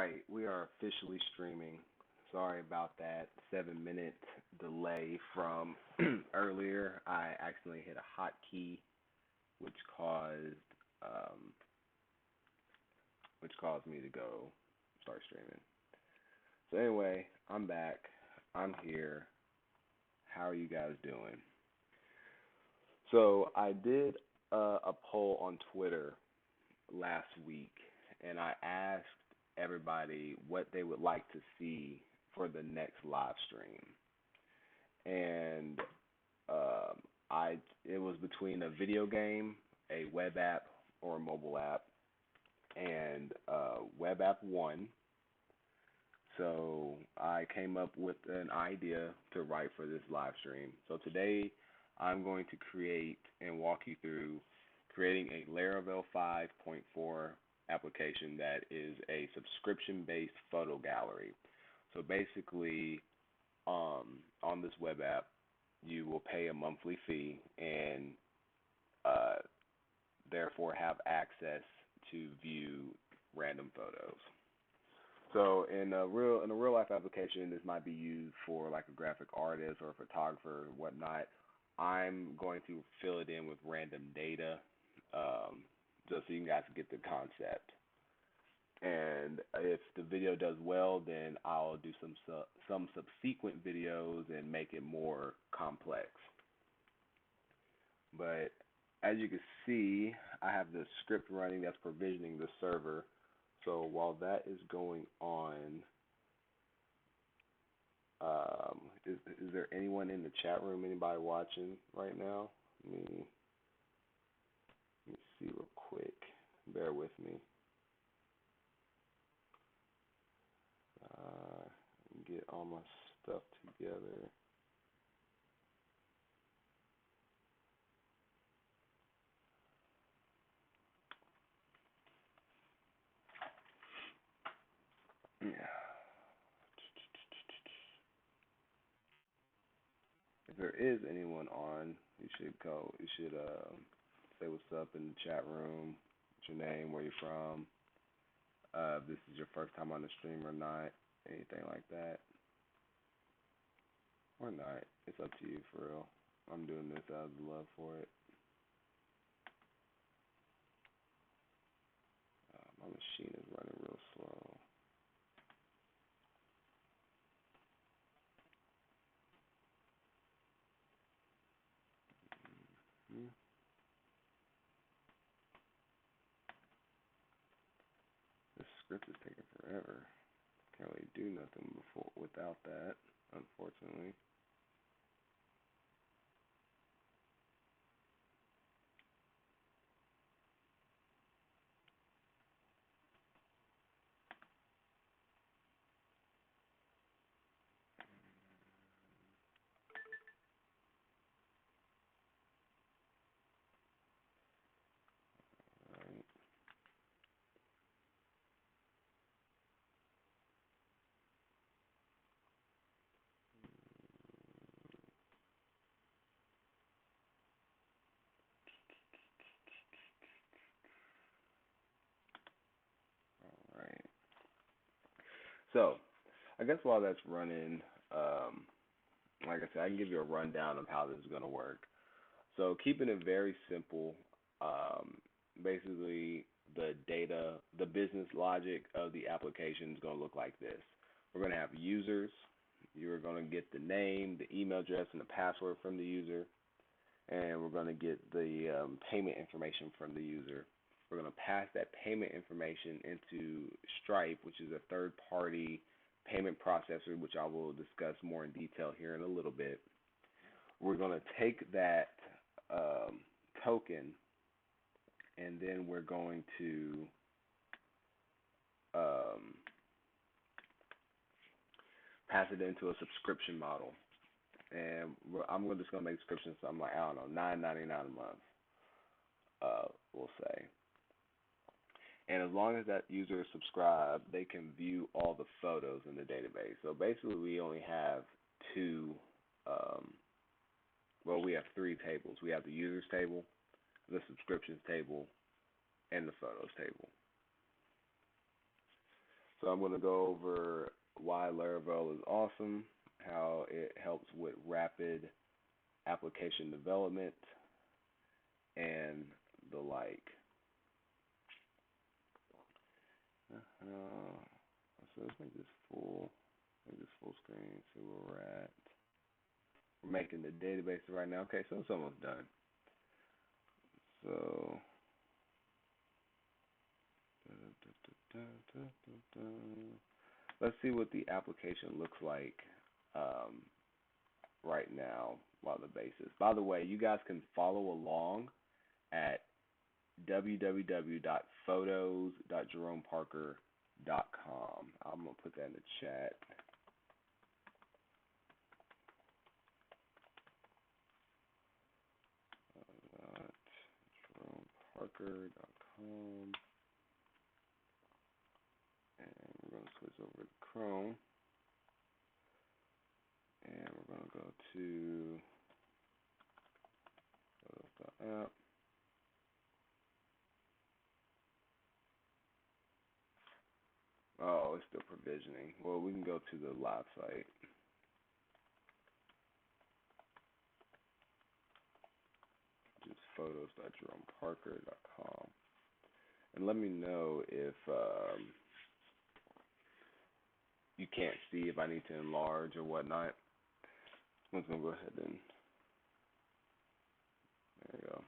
right, we are officially streaming. Sorry about that 7 minute delay from earlier. I accidentally hit a hotkey, which caused um, which caused me to go start streaming. So anyway, I'm back. I'm here. How are you guys doing? So I did a poll on Twitter last week, and I asked everybody what they would like to see for the next live stream. And um, I it was between a video game, a web app, or a mobile app, and web app won. So I came up with an idea to write for this live stream. So today I'm going to create and walk you through creating a Laravel 5.4 application that is a subscription-based photo gallery. So basically, on this web app, you will pay a monthly fee and uh, therefore have access to view random photos. So in a real life application, this might be used for like a graphic artist or a photographer or whatnot. I'm going to fill it in with random data, just so you guys get the concept. And if the video does well, then I'll do some subsequent videos and make it more complex. But as you can see, I have the script running that's provisioning the server. So while that is going on, is there anyone in the chat room? Anybody watching right now? Let me see real quick. Bear with me. Uh, get all my stuff together. Yeah. If there is anyone on, you should go. You should say what's up in the chat room. What's your name? Where you from? If this is your first time on the stream or not, anything like that, or not. It's up to you for real. I'm doing this out of love for it. My machine is running real slow. Hmm. This script is taking forever. Can't really do nothing before without that, unfortunately. Alright. Alright. So, I guess while that's running, like I said, I can give you a rundown of how this is going to work. So, keeping it very simple, um, basically the business logic of the application is going to look like this. We're going to have users. You're going to get the name, the email address, and the password from the user, and we're going to get the payment information from the user. We're going to pass that payment information into Stripe, which is a third-party payment processor, which I will discuss more in detail here in a little bit. We're going to take that um, token, and then we're going to um, pass it into a subscription model. And I'm just going to make subscriptions, so I'm like, I don't know, $9.99 a month, we'll say. And as long as that user is subscribed, they can view all the photos in the database. So basically, we only have two, um, we have three tables. We have the users table, the subscriptions table, and the photos table. So I'm going to go over why Laravel is awesome, how it helps with rapid application development, and the like. So let's make this full screen, see where we're at. We're making the database right now. Okay, so it's almost done. So let's see what the application looks like right now while the base is. By the way, you guys can follow along at www.photos.jeromeparker.com. I'm going to put that in the chat. JeromeParker.com. And we're going to switch over to Chrome. And we're going to go to photos.app. Oh, it's still provisioning. Well, we can go to the live site. Just photos.jeromeparker.com. And let me know if you can't see, if I need to enlarge or whatnot. I'm just going to go ahead and, there you go.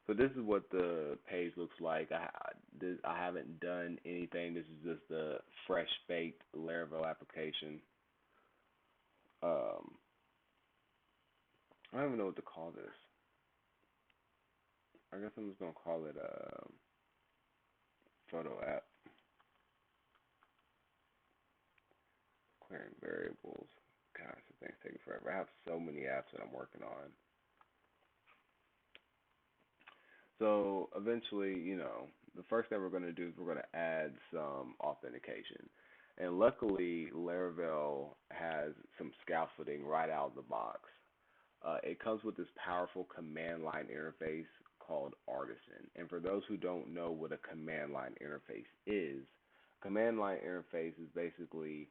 So this is what the page looks like. I haven't done anything. This is just the fresh baked Laravel application. I don't even know what to call this. I guess I'm just gonna call it a photo app. Clearing variables. Gosh, this thing's taking forever. I have so many apps that I'm working on. So eventually, the first thing we're going to do is we're going to add some authentication. And luckily, Laravel has some scaffolding right out of the box. It comes with this powerful command line interface called Artisan. And for those who don't know what a command line interface is, command line interface is basically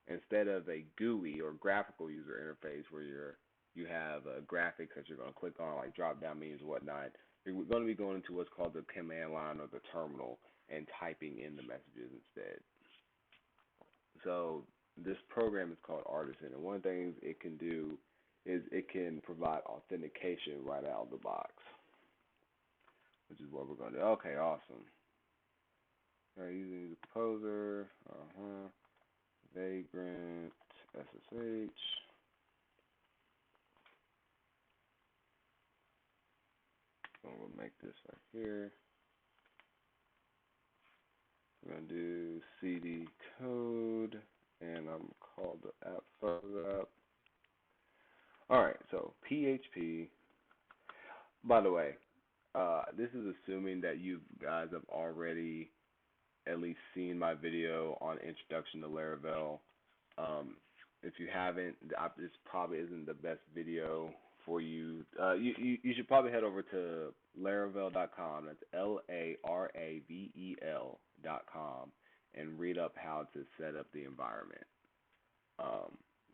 instead of a GUI or graphical user interface where you have graphics that you're going to click on, like drop-down menus and whatnot, you're going to be going into what's called the command line or the terminal and typing in the messages instead. So this program is called Artisan, and one of the things it can do is it can provide authentication right out of the box, which is what we're going to do. Okay, awesome. All right, using the composer, Vagrant, SSH. So I'm going to make this right here. We're going to do CD code, and I'm going to call the app photo app. All right, so PHP. By the way, this is assuming that you guys have already at least seen my video on Introduction to Laravel. If you haven't, this probably isn't the best video for you. You should probably head over to Laravel.com. That's LARAVEL.com and read up how to set up the environment.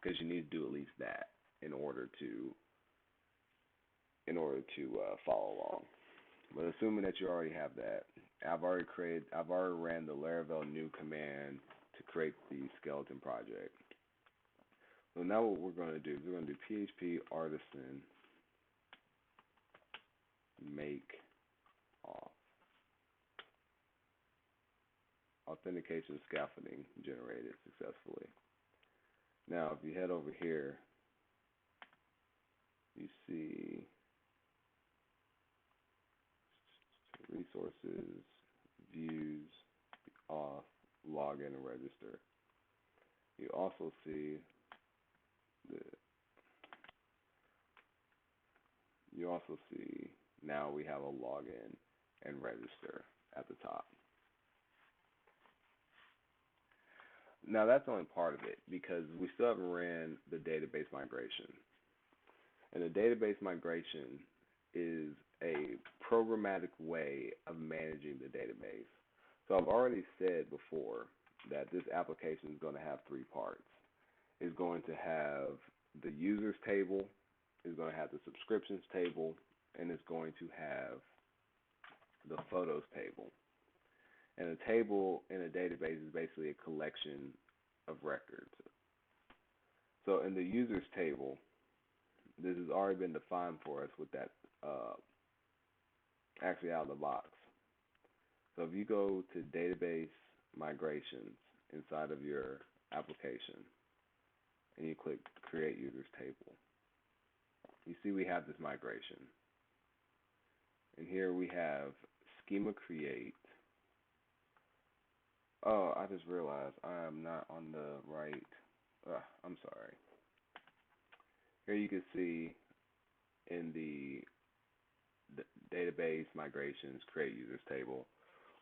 Because you need to do at least that in order to follow along. But assuming that you already have that, I've already ran the Laravel new command to create the skeleton project. So now what we're going to do is we're going to do PHP artisan make off authentication scaffolding generated successfully. Now if you head over here, you see resources, views, auth, login, and register. You also see now we have a login and register at the top. Now that's only part of it because we still haven't ran the database migration. And the database migration is a programmatic way of managing the database. So I've already said before that this application is going to have three parts. It's going to have the users table, it's going to have the subscriptions table, and it's going to have the photos table. And a table in a database is basically a collection of records. So in the users table, this has already been defined for us with that actually out of the box. So if you go to database migrations inside of your application and you click create users table, you see we have this migration. And here we have schema create. Oh, I just realized I am not on the right. I'm sorry. Here you can see in the database migrations create users table,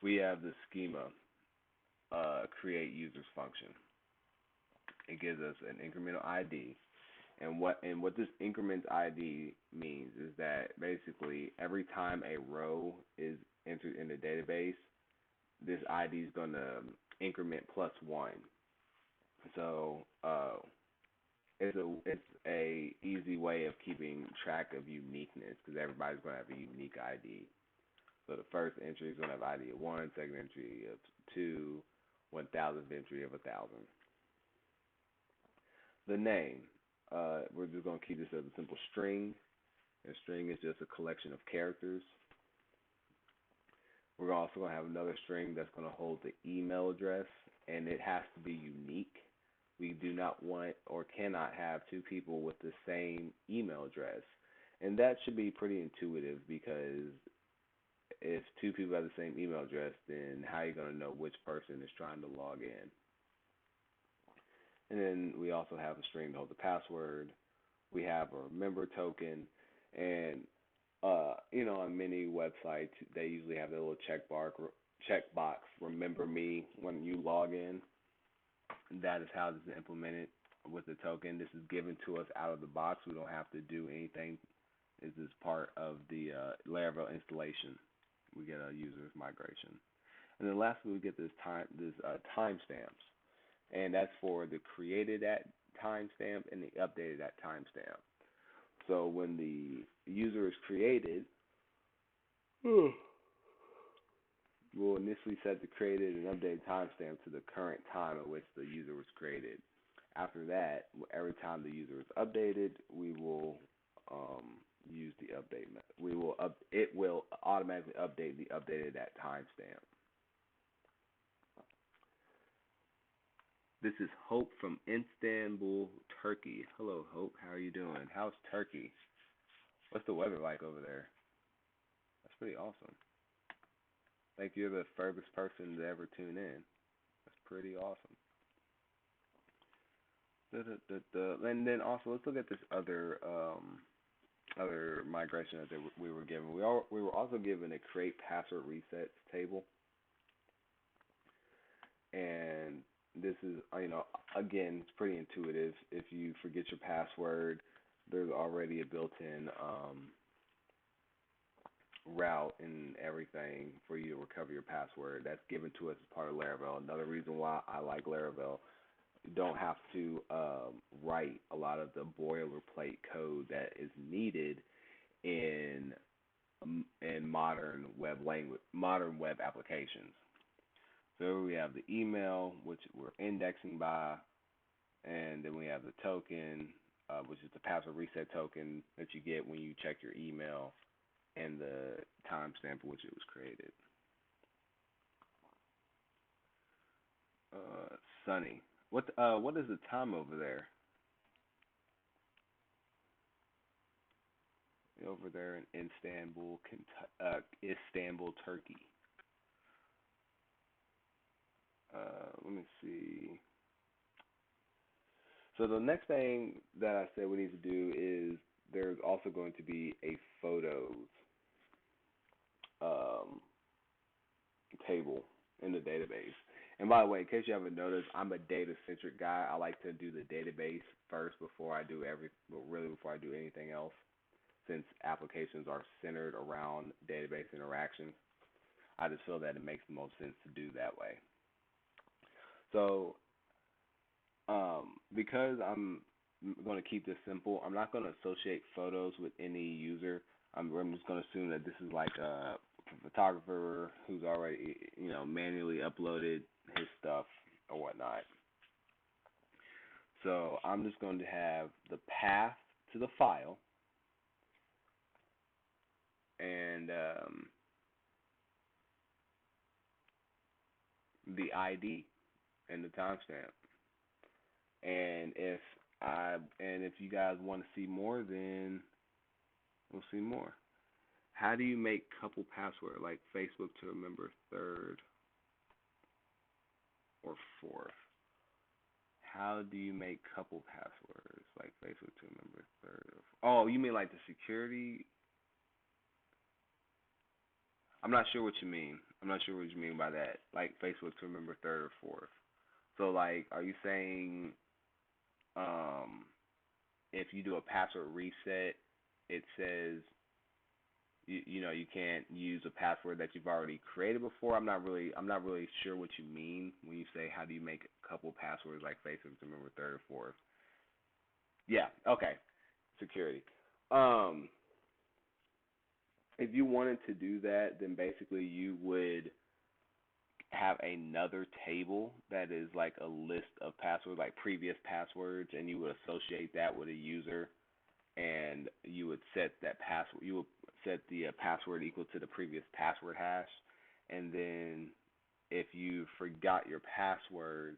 we have the schema create users function. It gives us an incremental ID, and what this increment ID means is that basically every time a row is entered in the database, this ID is going to increment +1. So it's a easy way of keeping track of uniqueness because everybody's going to have a unique ID. So the first entry is going to have ID of 1, second entry of 2, 1,000th entry of 1,000. The name, we're just going to keep this as a simple string. A string is just a collection of characters. We're also going to have another string that's going to hold the email address, and it has to be unique. We do not want or cannot have two people with the same email address. And that should be pretty intuitive because if two people have the same email address, then how are you going to know which person is trying to log in? And then we also have a string to hold the password. We have a remember token, and on many websites they usually have a little checkbox remember me when you log in. That is how this is implemented with the token. This is given to us out of the box. We don't have to do anything. This is part of the Laravel installation. We get a user's migration, and then lastly we get this timestamps, and that's for the created at timestamp and the updated at timestamp. So when the user is created, we'll initially set the created and updated timestamp to the current time at which the user was created. After that, every time the user is updated, we will use the update method. It will automatically update the updated at timestamp. This is Hope from Istanbul, Turkey. Hello, Hope. How are you doing? How's Turkey? What's the weather like over there? That's pretty awesome. Think you're the furthest person to ever tune in. That's pretty awesome. And then also, let's look at this other migration that we were given. We were also given a create password resets table, and this is again, it's pretty intuitive. If you forget your password, there's already a built-in route and everything for you to recover your password. That's given to us as part of Laravel. Another reason why I like Laravel, you don't have to write a lot of the boilerplate code that is needed in modern web applications. So we have the email, which we're indexing by, and then we have the token, which is the password reset token that you get when you check your email, and the timestamp for which it was created. Sunny. What is the time over there? Over there in Istanbul, Turkey. Let me see. So the next thing that I said we need to do is there's also going to be a photos table in the database. And by the way, in case you haven't noticed, I'm a data-centric guy. I like to do the database first before I do anything else, since applications are centered around database interactions. I just feel that it makes the most sense to do that way. So, because I'm going to keep this simple, I'm not going to associate photos with any user. I'm just going to assume that this is like a photographer who's already, manually uploaded his stuff or whatnot. So I'm just going to have the path to the file and the ID and the timestamp. And if you guys want to see more, then we'll see more. How do you make couple password like Facebook to remember third or fourth? How do you make couple passwords like Facebook to remember third or fourth? Oh, you mean like the security? I'm not sure what you mean. I'm not sure what you mean by that. Like Facebook to remember third or fourth. So like, are you saying if you do a password reset, it says you can't use a password that you've already created before. I'm not really sure what you mean when you say how do you make a couple passwords like Facebook to remember third or fourth. Yeah, okay. Security. Um if you wanted to do that, then basically you would have another table that is like a list of passwords, like previous passwords, and you would associate that with a user, and you would set that password. You would set the password equal to the previous password hash, and then if you forgot your password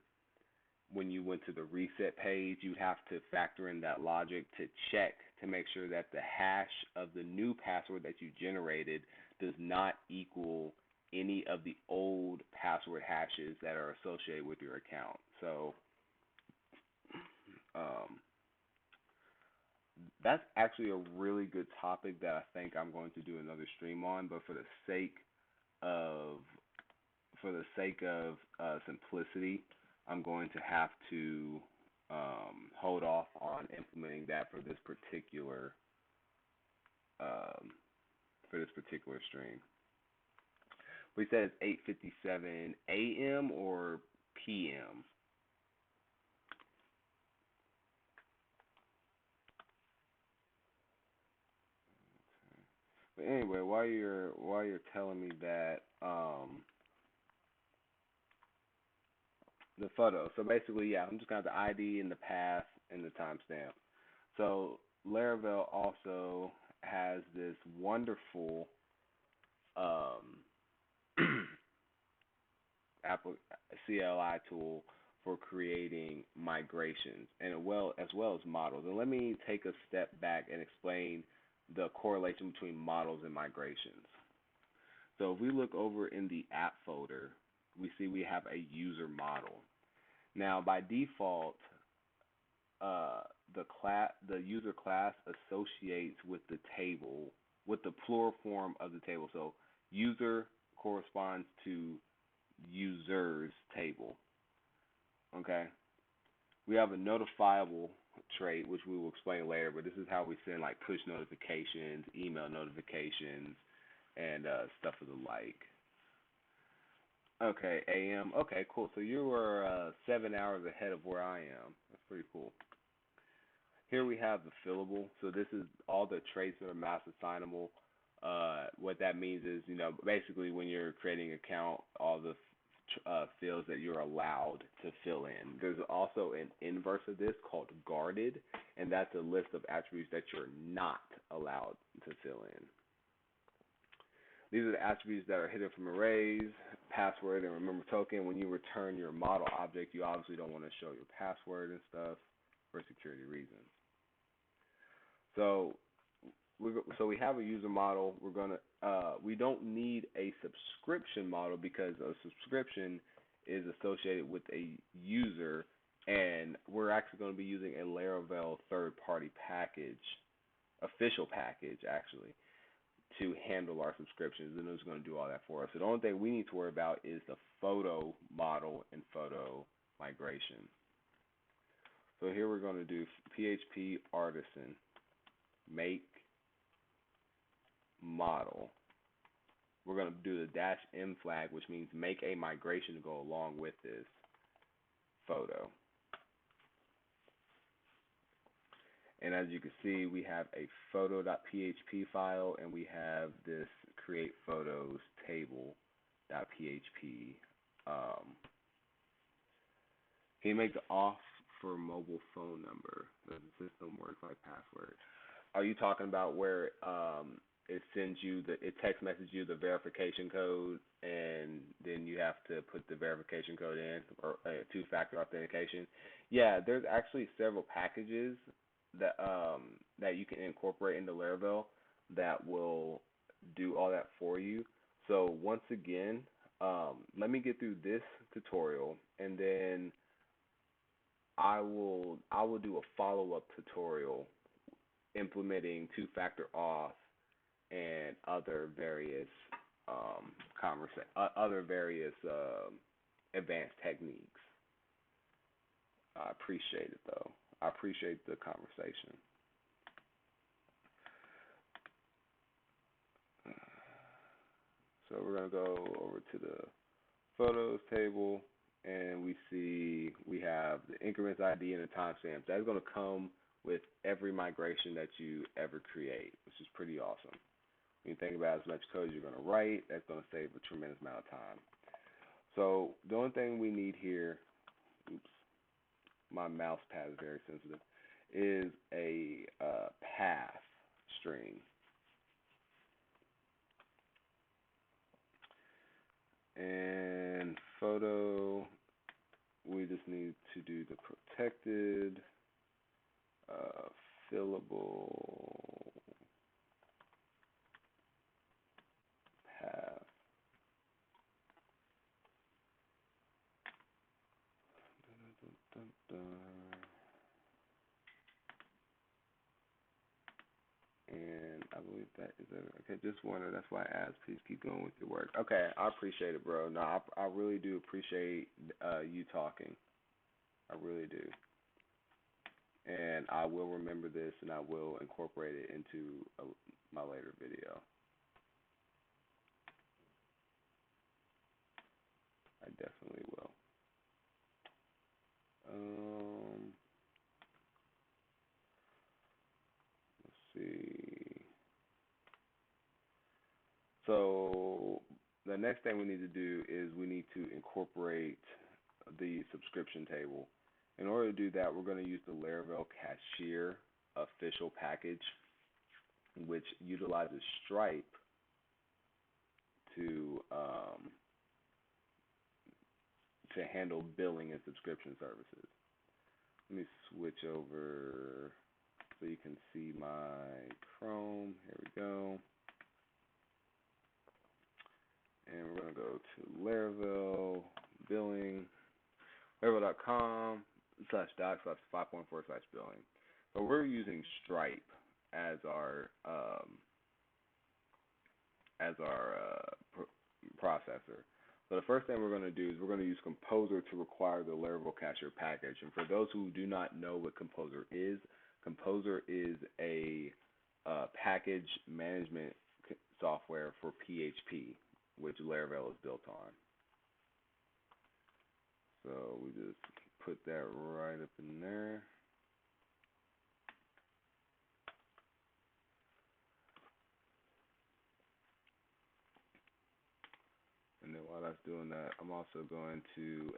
when you went to the reset page, you'd have to factor in that logic to check to make sure that the hash of the new password that you generated does not equal any of the old password hashes that are associated with your account. So um, that's actually a really good topic that I think I'm going to do another stream on. But of for the sake of simplicity, I'm going to have to hold off on implementing that um, for this particular stream. We said it's 8:57 a.m. or p.m. But anyway, while you're telling me that the photo. So basically, yeah, I'm just gonna have the ID and the path and the timestamp. So Laravel also has this wonderful um, CLI tool for creating migrations and as well as models. And let me take a step back and explain the correlation between models and migrations. So if we look over in the app folder, we see we have a user model. Now by default, uh, the user class associates with the table, with the plural form of the table. So user corresponds to users table. Okay. We have a notifiable trait, which we will explain later, but this is how we send like push notifications, email notifications, and stuff of the like. Okay, AM. Okay, cool. So you were 7 hours ahead of where I am. That's pretty cool. Here we have the fillable. So this is all the traits that are mass assignable. What that means is, basically when you're creating an account, all the fields that you're allowed to fill in. There's also an inverse of this called guarded, and that's a list of attributes that you're not allowed to fill in. These are the attributes that are hidden from arrays, password, and remember token. When you return your model object, you obviously don't want to show your password and stuff for security reasons. So we have a user model. We don't need a subscription model because a subscription is associated with a user, and we're actually going to be using a Laravel third-party package, official package actually, to handle our subscriptions, and it's going to do all that for us. So the only thing we need to worry about is the photo model and photo migration. So here we're going to do PHP artisan make model, we're going to do the dash M flag, which means make a migration to go along with this photo. And as you can see, we have a photo.php file, and we have this create photos table.php. Can you make the off for mobile phone number? Does the system work like password? Are you talking about where it sends you it text messages you the verification code, and then you have to put the verification code in, or two-factor authentication? Yeah, there's actually several packages that you can incorporate into Laravel that will do all that for you. So once again, let me get through this tutorial, and then I will do a follow-up tutorial implementing two-factor auth and other various advanced techniques. I appreciate it though. I appreciate the conversation. So we're gonna go over to the photos table, and we see we have the increments ID and the timestamp. That's going to come with every migration that you ever create, which is pretty awesome. When you think about as much code as you're going to write, that's going to save a tremendous amount of time. So the only thing we need here, oops, my mouse pad is very sensitive, is a path string. And photo, we just need to do the protected, fillable path. Dun, dun, dun, dun. And I believe that is it. Okay, just wonder. That's why I asked. Please keep going with your work. Okay, I appreciate it, bro. No, I really do appreciate you talking. I really do. And I will remember this, and I will incorporate it into my later video. I definitely will. Let's see. So the next thing we need to do is we need to incorporate the subscription table. In order to do that, we're going to use the Laravel Cashier official package, which utilizes Stripe to handle billing and subscription services. Let me switch over so you can see my Chrome. Here we go. And we're going to go to Laravel billing, laravel.com/doc/5.4/billing. So we're using Stripe as our processor. So the first thing we're going to do is we're going to use Composer to require the Laravel Cashier package. And for those who do not know what Composer is a package management software for PHP, which Laravel is built on. So we just put that right up in there. And then while that's doing that, I'm also going to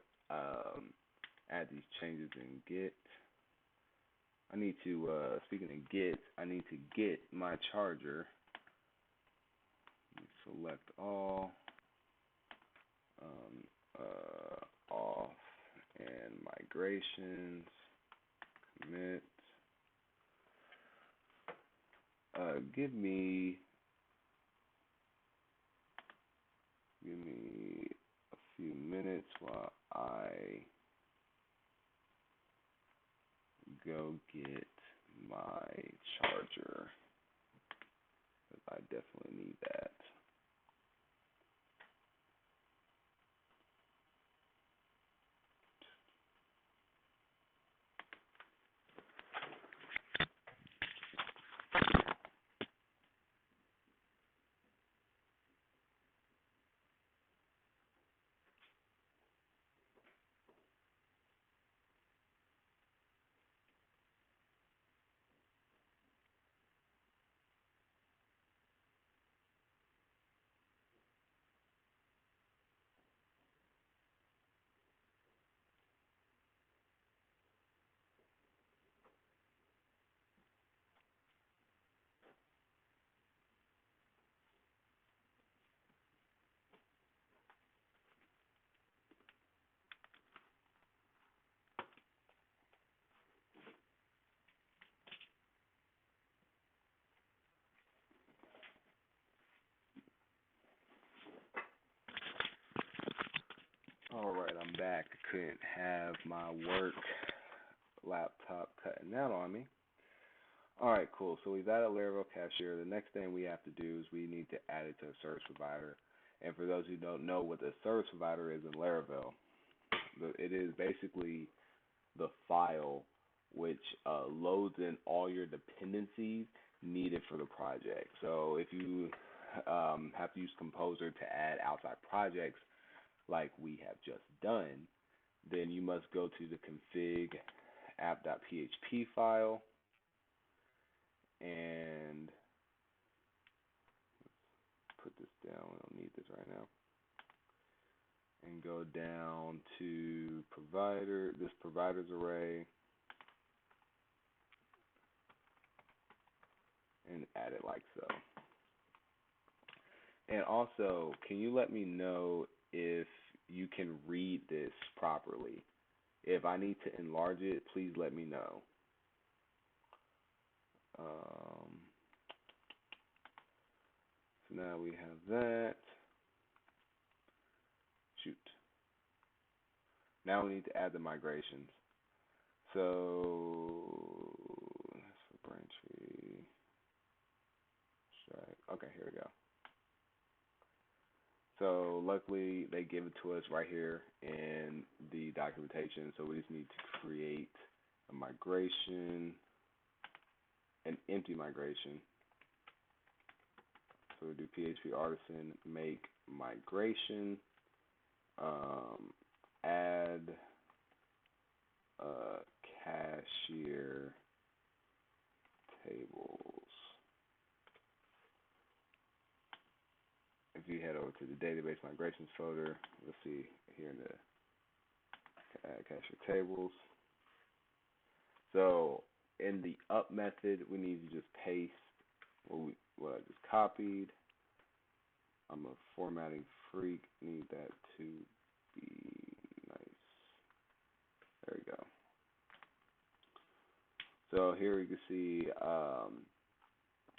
add these changes in Git. I need to, speaking of Git, I need to get my charger. Select all, off, and migrations, commit. Give me a few minutes while I go get my charger, because I definitely need that. back. Couldn't have my work laptop cutting out on me. Alright, cool. So we've added Laravel Cashier. The next thing we have to do is we need to add it to a service provider. And for those who don't know what the service provider is in Laravel, it is basically the file which loads in all your dependencies needed for the project. So if you have to use Composer to add outside projects like we have just done, then you must go to the config app.php file and put this down. We don't need this right now. And go down to this providers array, and add it like so. And also, can you let me know if you can read this properly? If I need to enlarge it, please let me know. So now we have that. Shoot. Now we need to add the migrations. So that's for Braintree. Okay, here we go. So luckily they give it to us right here in the documentation. So we just need to create a migration, an empty migration. So we do PHP artisan make migration, add cashier tables. If you head over to the database migrations folder, you'll see here in the add cashier tables. So in the up method, we need to just paste what I just copied. I'm a formatting freak. Need that to be nice. There we go. So here you can see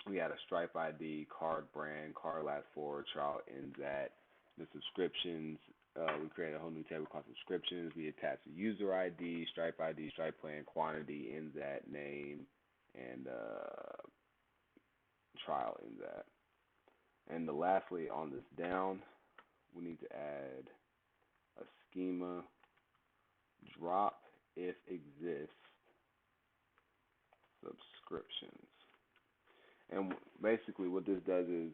we had a Stripe ID, card brand, card last four, trial ends at. The subscriptions, we created a whole new table called subscriptions. We attached the user ID, Stripe plan, quantity, ends at, name, and trial ends at. And lastly, on this down, we need to add a schema drop if exists subscriptions. And basically what this does is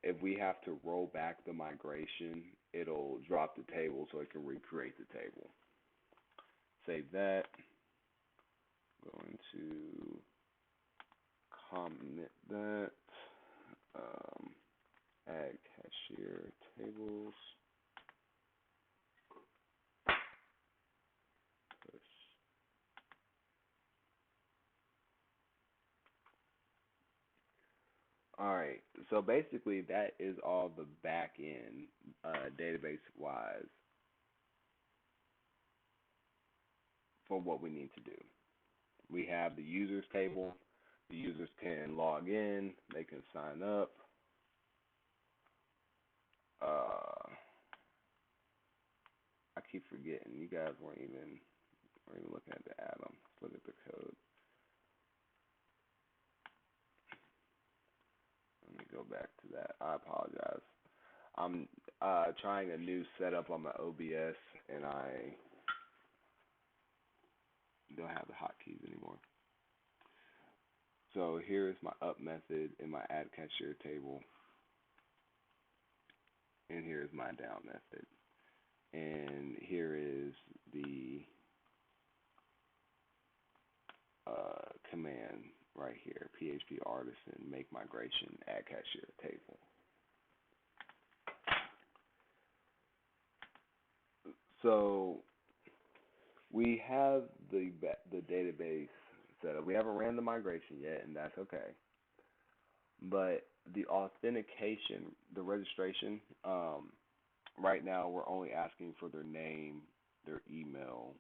if we have to roll back the migration, it'll drop the table so it can recreate the table. Save that. Going to comment that. Add cashier tables. Push. Alright, so basically that is all the back end database wise for what we need to do. We have the users table. The users can log in, they can sign up. I keep forgetting. You guys weren't even looking at the add-on. Let's look at the code. Let me go back to that. I apologize. I'm trying a new setup on my OBS, and I don't have the hotkeys anymore. So here is my up method in my add cashier table, and here is my down method. And here is the command right here, PHP artisan make migration add cashier table. So we have the database set up. We haven't ran the migration yet, and that's okay. But the authentication, the registration, right now we're only asking for their name, their email,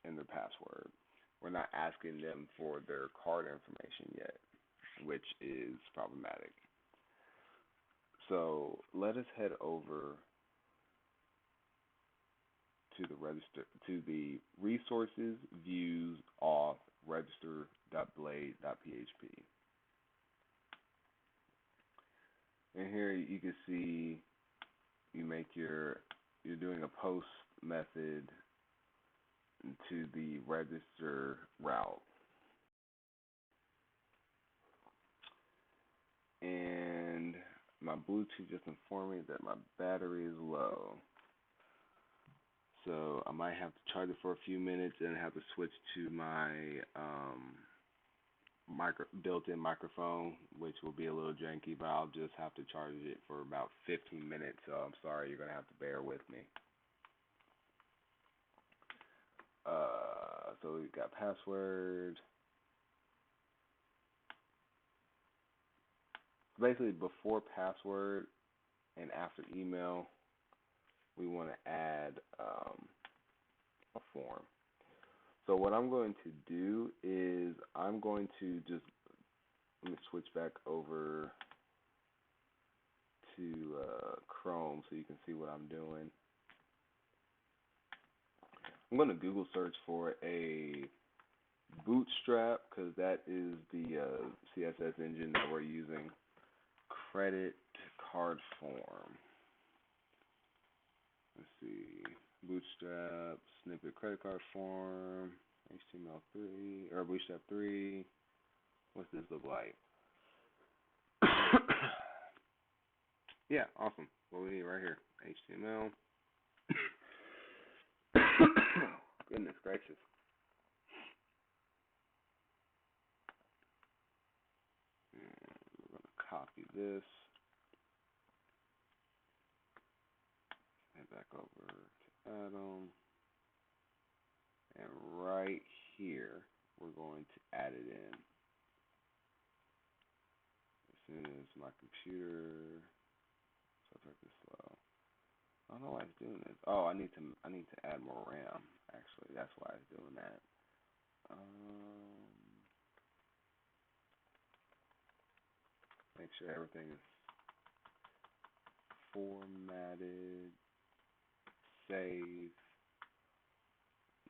and their password. We're not asking them for their card information yet, which is problematic. So let us head over to the resources views auth register.blade.php. And here you can see you're doing a post method to the register route. And my Bluetooth just informed me that my battery is low. So I might have to charge it for a few minutes and have to switch to my built-in microphone, which will be a little janky, but I'll just have to charge it for about 15 minutes. So I'm sorry, you're going to have to bear with me. So we've got password. Basically, before password and after email, we want to add a form. So what I'm going to do is I'm going to let me switch back over to Chrome so you can see what I'm doing. I'm going to Google search for a Bootstrap because that is the CSS engine that we're using. Credit card form. Let's see. Bootstrap, snippet credit card form, HTML3, or Bootstrap 3. What's this look like? Yeah, awesome. What we need right here. HTML. Goodness gracious. And we're going to copy this. Head back over to Atom. And right here, we're going to add it in. As soon as my computer starts this slow. I don't know why it's doing this. Oh, I need to add more RAM. Actually, that's why it's doing that. Make sure everything is formatted. Save.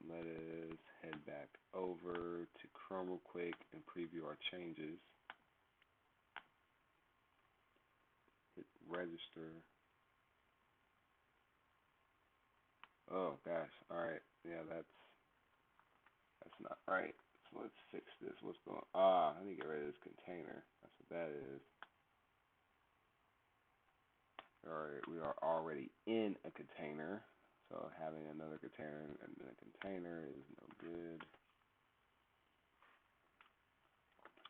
Let us head back over to Chrome real quick and preview our changes. Hit register. Oh gosh, alright. Yeah, that's not right. So let's fix this. What's going on? I need to get rid of this container. That's what that is. Alright, we are already in a container. So having another container and a container is no good.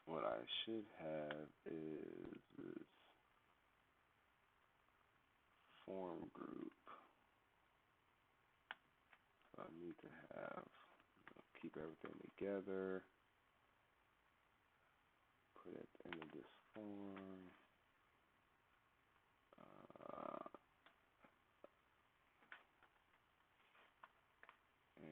What I should have is this form group. So I need to keep everything together. Put it into this form. And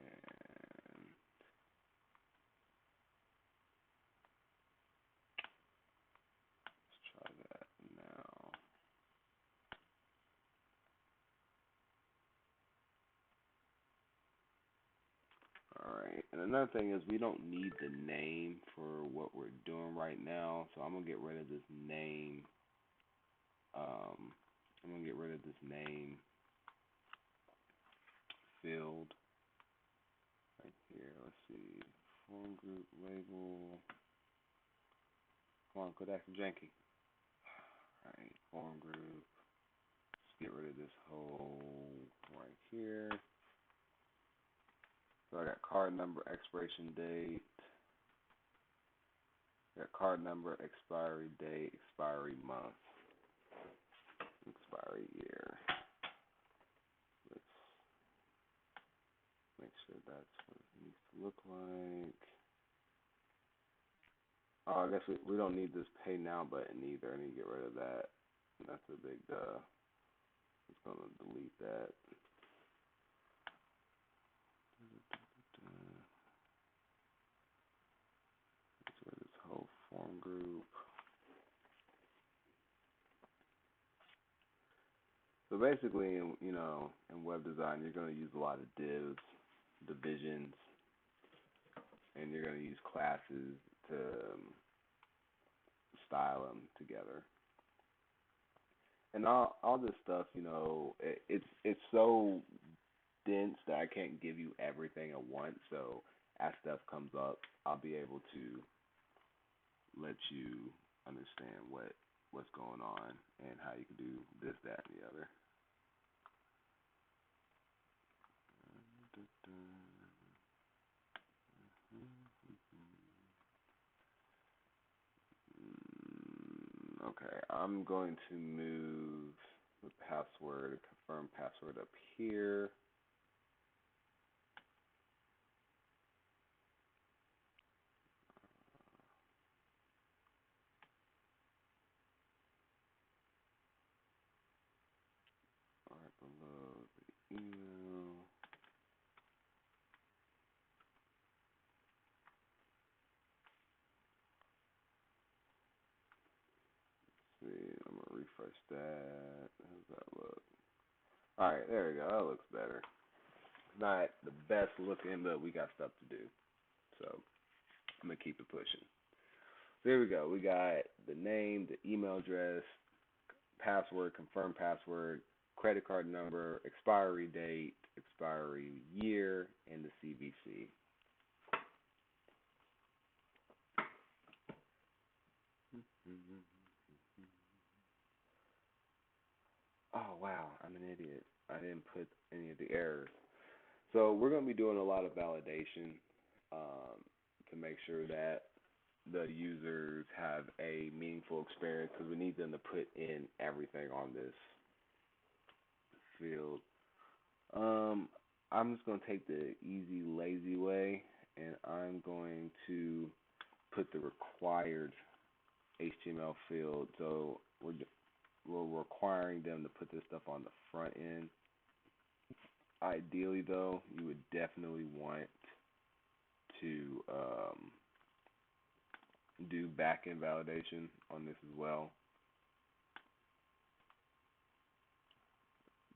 let's try that now. Alright, and another thing is we don't need the name for what we're doing right now, so I'm going to get rid of this name. I'm going to get rid of this name field right here. Let's see, form group label. Come on, quit acting janky. Alright, form group. Let's get rid of this whole right here. So I got card number, expiration date. Got card number, expiry date, expiry month, expiry year. Let's make sure that's what it needs to look like. Oh, I guess we don't need this pay now button either. I need to get rid of that. That's a big It's going to delete that. Get rid of this whole form group. So basically, in web design, you're going to use a lot of divs, divisions, and you're going to use classes to style them together. And all this stuff, it's so dense that I can't give you everything at once. So as stuff comes up, I'll be able to let you understand what's going on and how you can do this, that, and the other. Okay, I'm going to move the password, confirm password up here. Right below the email. Let's see, I'm gonna refresh that. How does that look? All right, there we go. That looks better. Not the best looking, but we got stuff to do. So I'm gonna keep it pushing. There we go. We got the name, the email address, password, confirm password, credit card number, expiry date, expiry year, and the CVC. Oh wow, I'm an idiot. I didn't put any of the errors. So we're going to be doing a lot of validation to make sure that the users have a meaningful experience because we need them to put in everything on this field. Um, I'm just going to take the easy, lazy way, and I'm going to put the required HTML field. So we're requiring them to put this stuff on the front end. Ideally, though, you would definitely want to do back-end validation on this as well.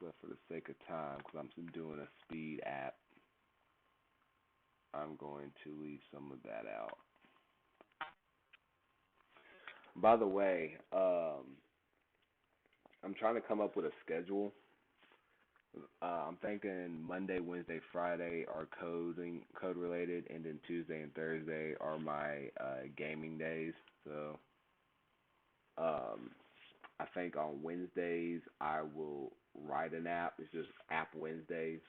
But for the sake of time, because I'm doing a speed app, I'm going to leave some of that out. By the way, I'm trying to come up with a schedule. I'm thinking Monday, Wednesday, Friday are code related, and then Tuesday and Thursday are my gaming days. So I think on Wednesdays I will write an app. It's just App Wednesdays.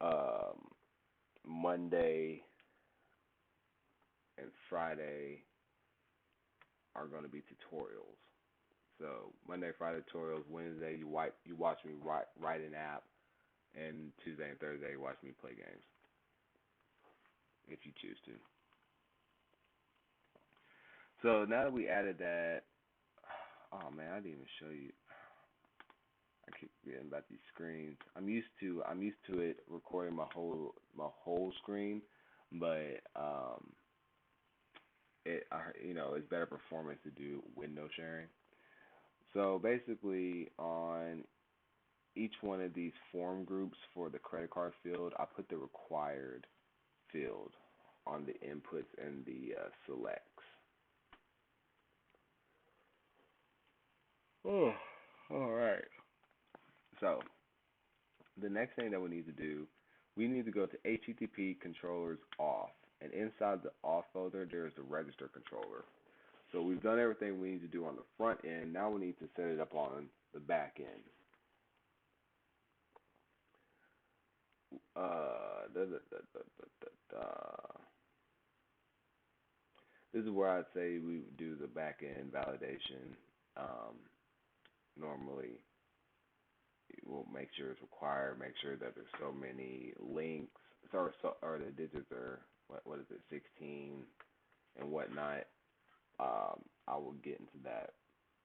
Um, Monday and Friday are going to be tutorials. So Monday, Friday tutorials. Wednesday you watch me write an app, and Tuesday and Thursday you watch me play games if you choose to. So now that we added that, oh man, I didn't even show you. I keep forgetting about these screens. I'm used to it recording my whole screen, but it's better performance to do window sharing. So basically, on each one of these form groups for the credit card field, I put the required field on the inputs and the selects. Oh, all right. So the next thing that we need to do, we need to go to HTTP controllers off, and inside the off folder there is the register controller. So we've done everything we need to do on the front end. Now we need to set it up on the back end. Da, da, da, da, da, da, da. This is where I'd say we would do the back end validation. Um, Normally, we'll make sure it's required. Make sure that there's so many links, or the digits are what is it, 16 and whatnot. I will get into that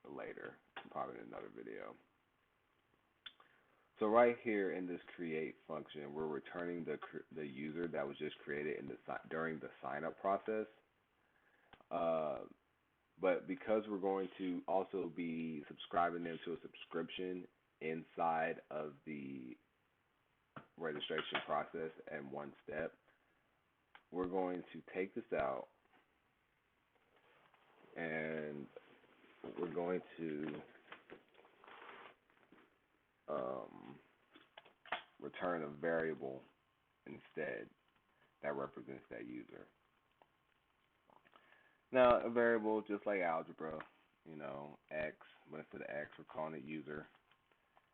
later, probably in another video. So right here in this create function, we're returning the user that was just created during the sign up process. But because we're going to also be subscribing them to a subscription, inside of the registration process and one step. We're going to take this out and we're going to um, return a variable instead that represents that user. Now, a variable just like algebra, x, but instead of x, we're calling it user.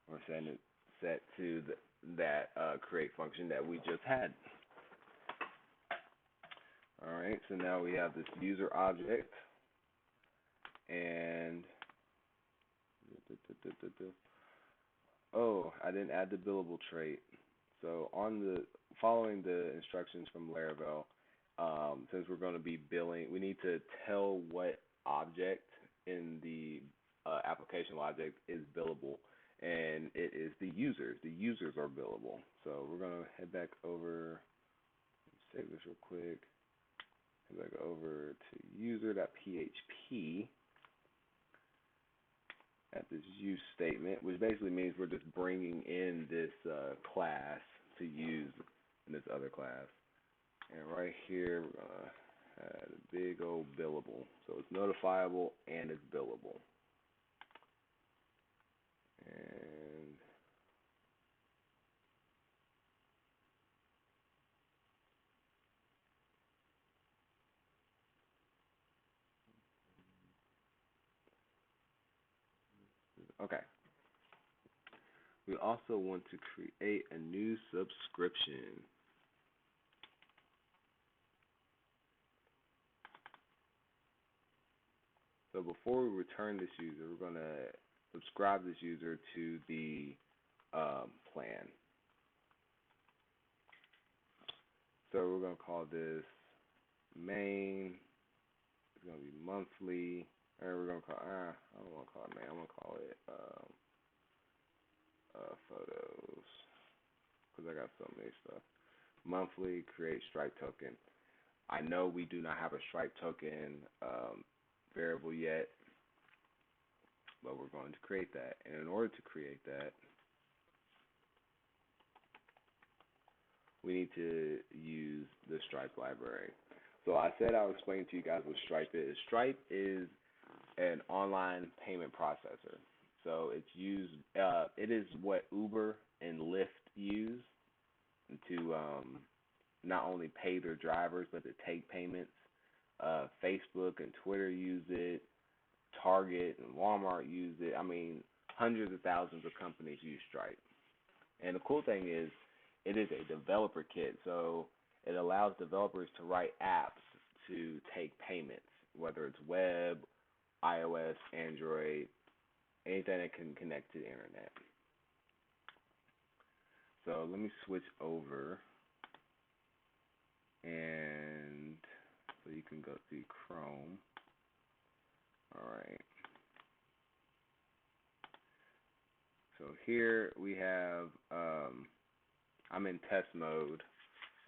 We're setting it set to that create function that we just had. All right, so now we have this user object, and oh, I didn't add the billable trait. So following the instructions from Laravel, since we're going to be billing, we need to tell what object in the application logic is billable, and it is the users. The users are billable. So we're going to head back over. Save this real quick. Head back over to user.php at this use statement, which basically means we're just bringing in this class to use in this other class. And right here, we're going to add a big old billable. So it's notifiable and it's billable. And okay. We also want to create a new subscription. So before we return this user, we're going to subscribe this user to the plan. So we're going to call this main. It's going to be monthly. And we're going to call, I don't want to call it main. I'm going to call it photos, because I got so many stuff. Monthly, create Stripe token. I know we do not have a Stripe token variable yet, but we're going to create that. And in order to create that, we need to use the Stripe library. So I said I'll explain to you guys what Stripe is. Stripe is an online payment processor. So it's used. It is what Uber and Lyft use to not only pay their drivers, but to take payments. Facebook and Twitter use it. Target and Walmart use it. I mean, hundreds of thousands of companies use Stripe. And the cool thing is, it is a developer kit, so it allows developers to write apps to take payments, whether it's web, iOS, Android, anything that can connect to the internet. So let me switch over, and so you can go see Chrome. All right. So here we have, I'm in test mode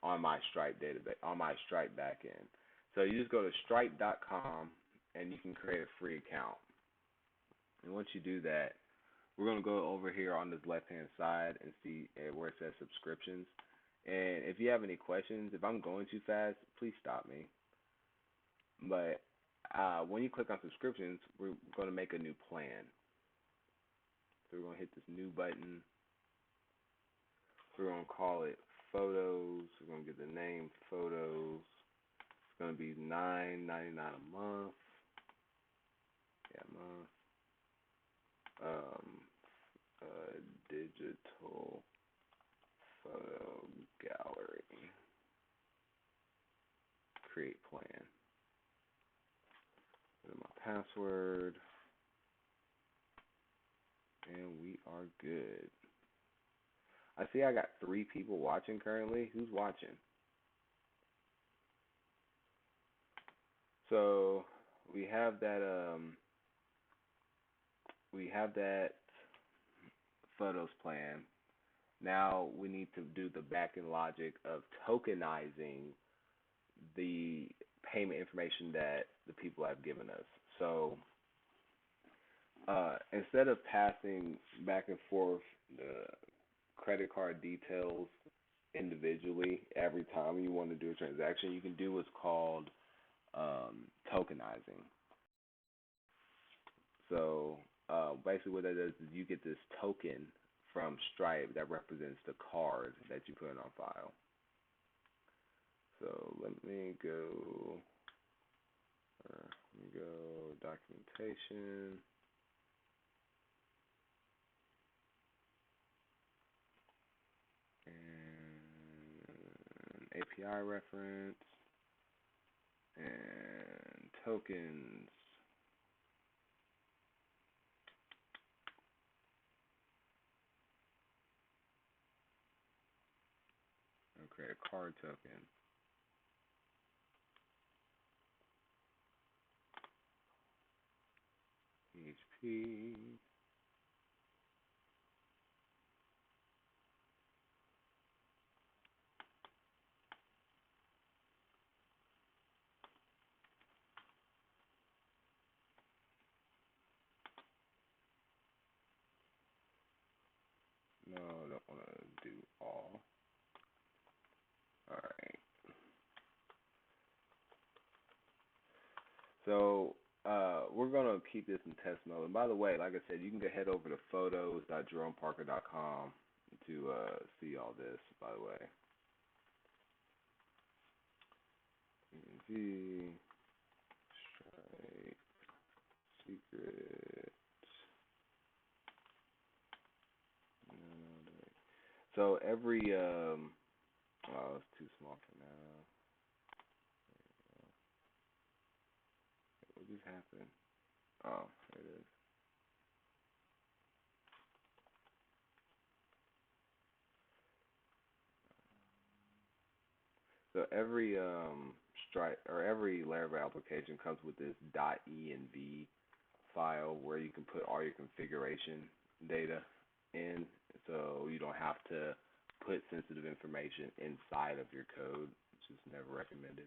on my Stripe database, on my Stripe backend. So you just go to stripe.com and you can create a free account. And once you do that, we're going to go over here on this left-hand side and see where it says subscriptions. And if you have any questions, if I'm going too fast, please stop me. But when you click on subscriptions, we're going to make a new plan. So we're going to hit this new button. We're going to call it Photos. We're going to give the name Photos. It's going to be $9.99 a month. Yeah, month. Digital photo gallery. Create plan. Put in my password. And we are good. I see I got 3 people watching currently. Who's watching? So we have that photos plan. Now we need to do the back-end logic of tokenizing the payment information that the people have given us. So Instead of passing back and forth the credit card details individually every time you want to do a transaction, you can do what's called tokenizing. So basically, what that does is you get this token from Stripe that represents the card that you put on file. So let me go documentation and API reference and tokens. Okay, a card token. PHP. No, I don't want to do all. All right. So we're gonna keep this in test mode. And by the way, like I said, you can go head over to photos.jeromeparker.com to see all this. By the way, you can see Stripe secret. So every oh, it's too small for now. What just happened? Oh, there it is. So every Stripe or every Laravel application comes with this .env file where you can put all your configuration data in, so you don't have to put sensitive information inside of your code, which is never recommended.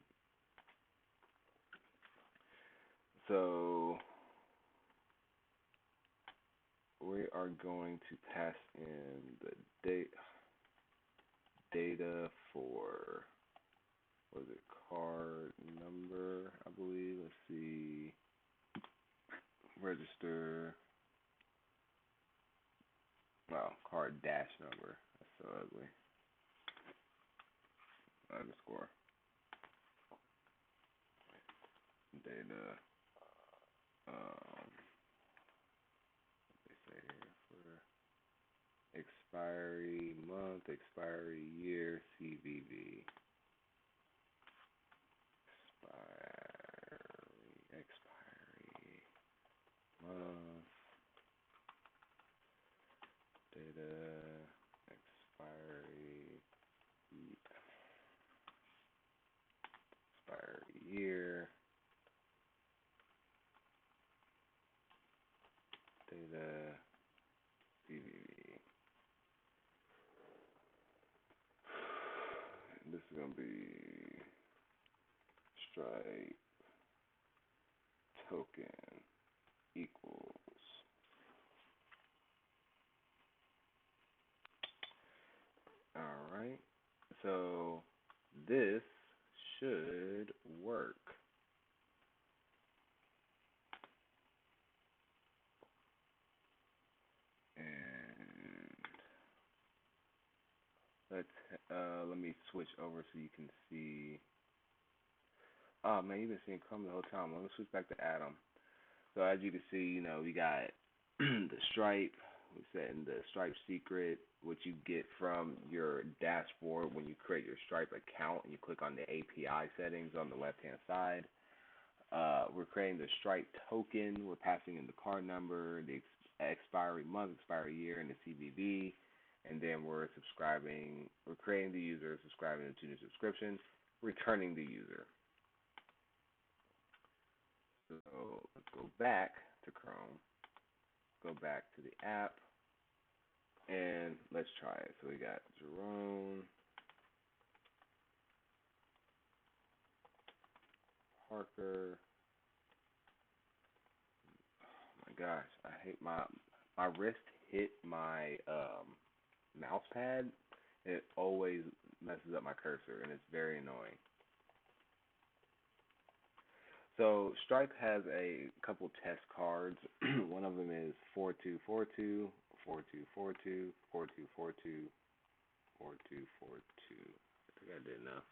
So we are going to pass in the data for, what is it, card number, I believe. Let's see, register. Wow, card dash number. That's so ugly. Underscore data. Um, they say here for expiry month, expiry year, CVV. Expiry month, data, expiry year, data, CVV. This is gonna be Stripe token equals. All right. So this should work. And let me switch over so you can see. Oh man, you've been seeing Chrome the whole time. Let me switch back to Atom. So as you can see, we got the Stripe. We setting the Stripe secret, which you get from your dashboard when you create your Stripe account and you click on the API settings on the left-hand side. We're creating the Stripe token. We're passing in the card number, the expiry month, expiry year, and the CVV. And then we're creating the user, subscribing to new subscription, returning the user. So let's go back to Chrome, go back to the app, and let's try it. So we got Jerome Parker. Oh my gosh, I hate my wrist hit my mouse pad. It always messes up my cursor, and it's very annoying. So Stripe has a couple test cards. One of them is 4242, 4242, 4242, 4242. I think I did enough.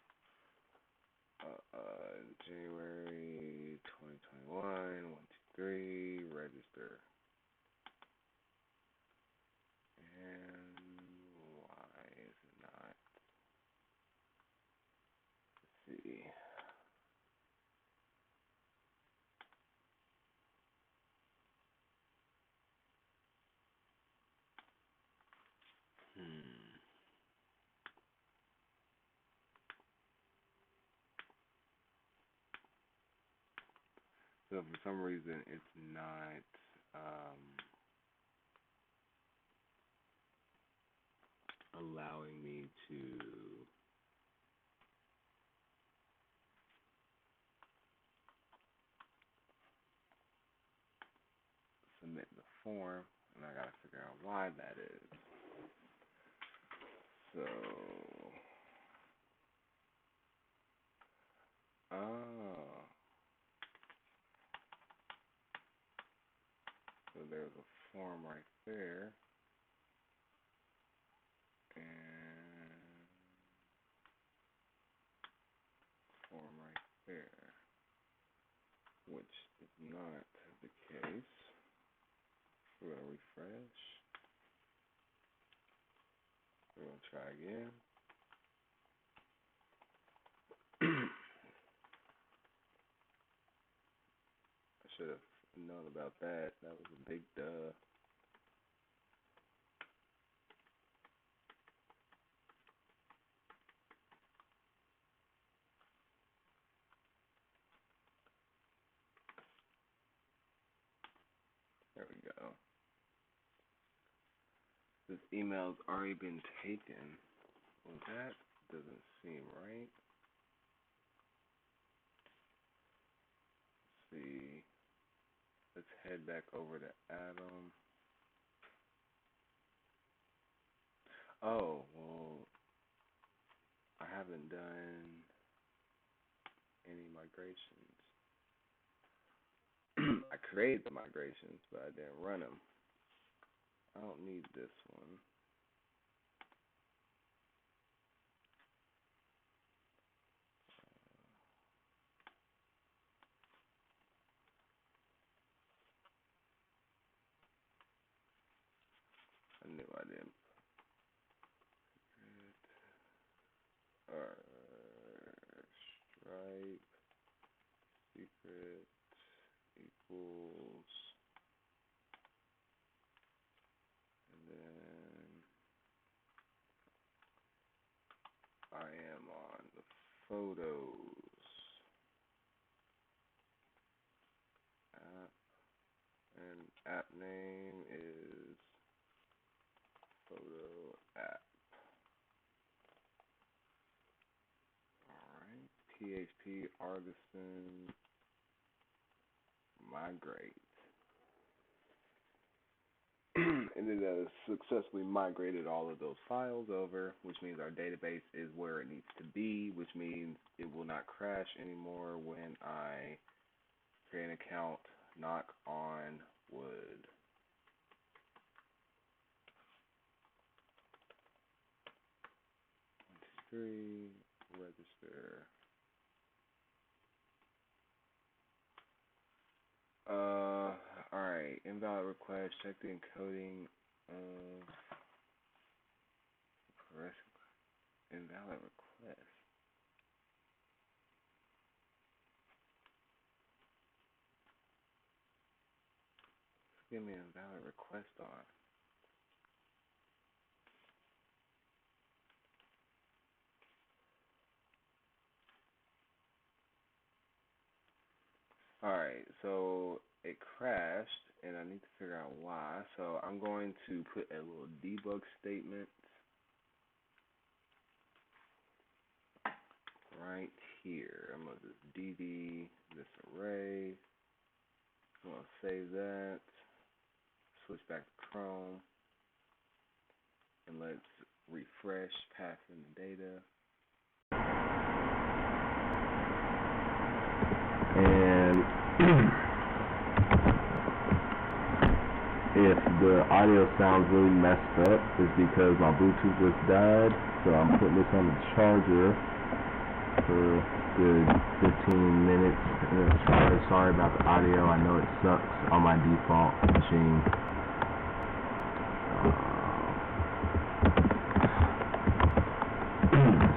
January 2021, 123, register. And why is it not? Let's see. Hmm. So for some reason it's not allowing me to submit the form, and I gotta figure out why that is. So, oh, so there's a form right there, and form right there, which is not the case. We're gonna refresh. We're gonna try again. I should have known about that. That was a big duh. There we go. This email's already been taken. Well, that doesn't seem right. Let's see. Let's head back over to Adam. Oh, well, I haven't done any migrations. I created the migrations, but I didn't run them. I don't need this one. I knew I didn't. Stripe secret equals, and then I am on the photos app, and app name is photo app. Alright, PHP artisan migrate. And it has successfully migrated all of those files over, which means our database is where it needs to be, which means it will not crash anymore when I create an account, knock on wood. One, two, three, register. Alright, invalid request, check the encoding of invalid request. Give me an invalid request on. Alright, so it crashed, and I need to figure out why. So I'm going to put a little debug statement right here. I'm going to just DD this array. I'm going to save that. switch back to Chrome, and let's refresh, pass in the data. And if the audio sounds really messed up, it's because my Bluetooth just died. So I'm putting this on the charger for a good 15 minutes. Sorry about the audio. I know it sucks on my default machine.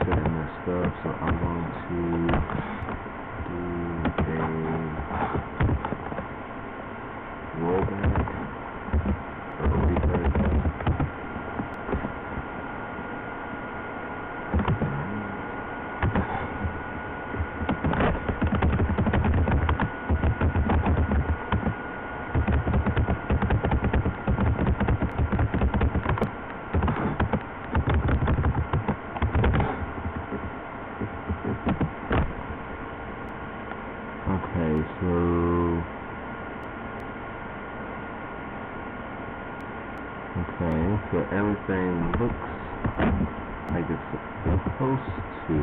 I messed up, so I'm going to do a rollback or a refresh. So everything looks like it's supposed to.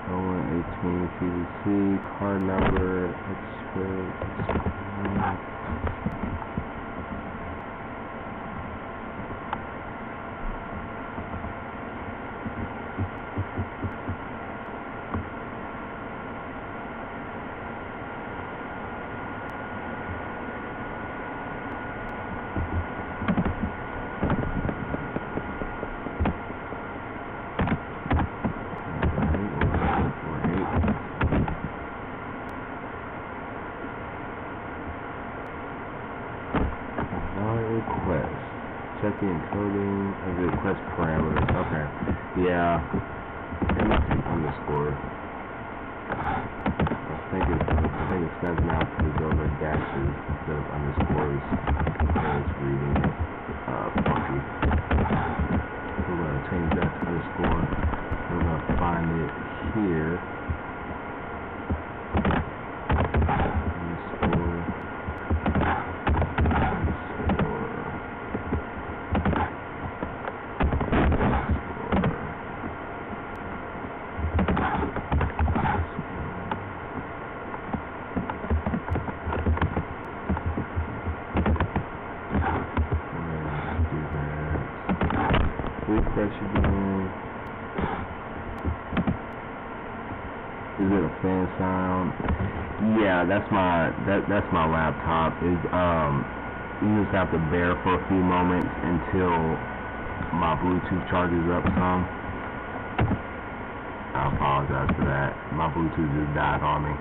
0118 CVC, card number, check the encoding of the request parameters. Okay. Yeah. It must be underscore. I think it sends me out to those are dashes instead of underscores. And it's reading funky. We're gonna change that to underscore. We're gonna find it here. Refresh again. Is it a fan sound? Yeah, that's my laptop. You just have to bear for a few moments until my Bluetooth charges up some. I apologize for that. My Bluetooth just died on me.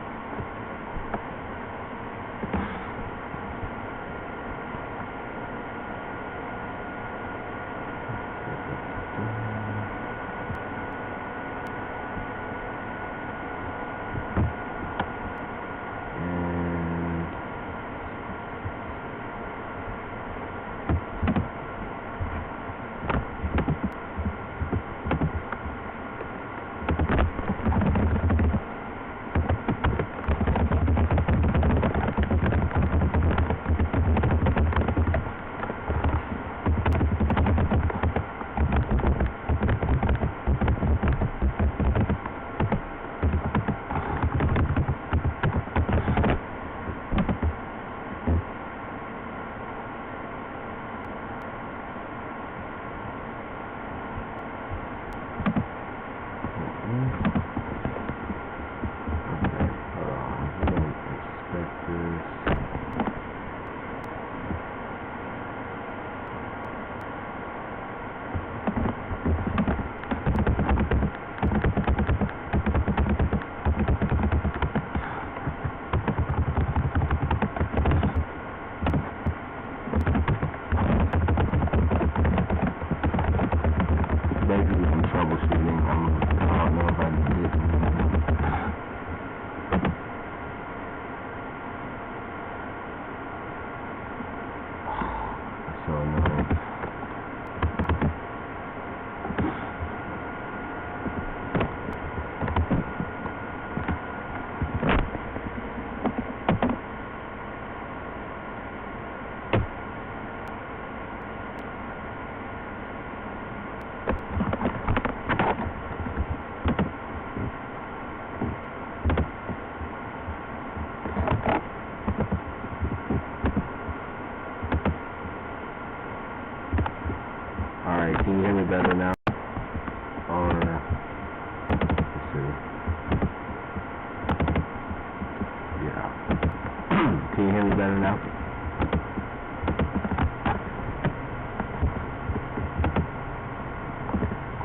better now?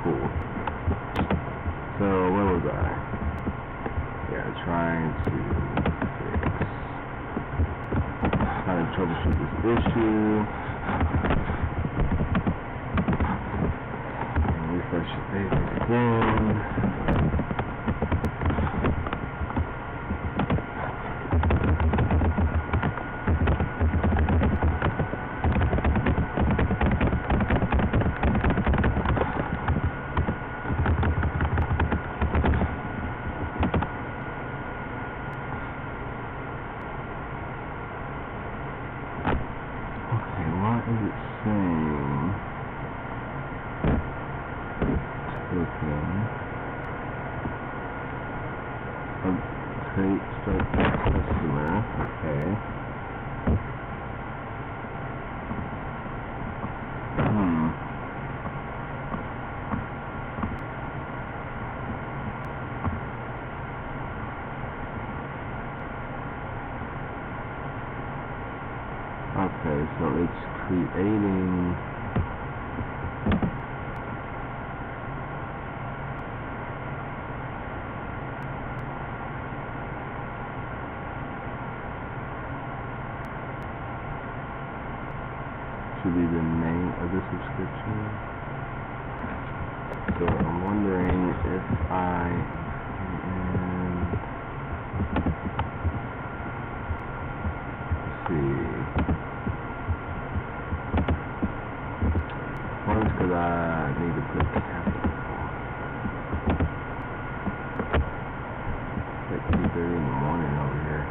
Cool. So where was I? Yeah, trying to troubleshoot this issue. And refresh the page again. Create start customer. Okay. Okay, so it's creating. Should be the name of the subscription. So I'm wondering if I let's see. One is because I need to put capital. It's like 2:30 in the morning over here.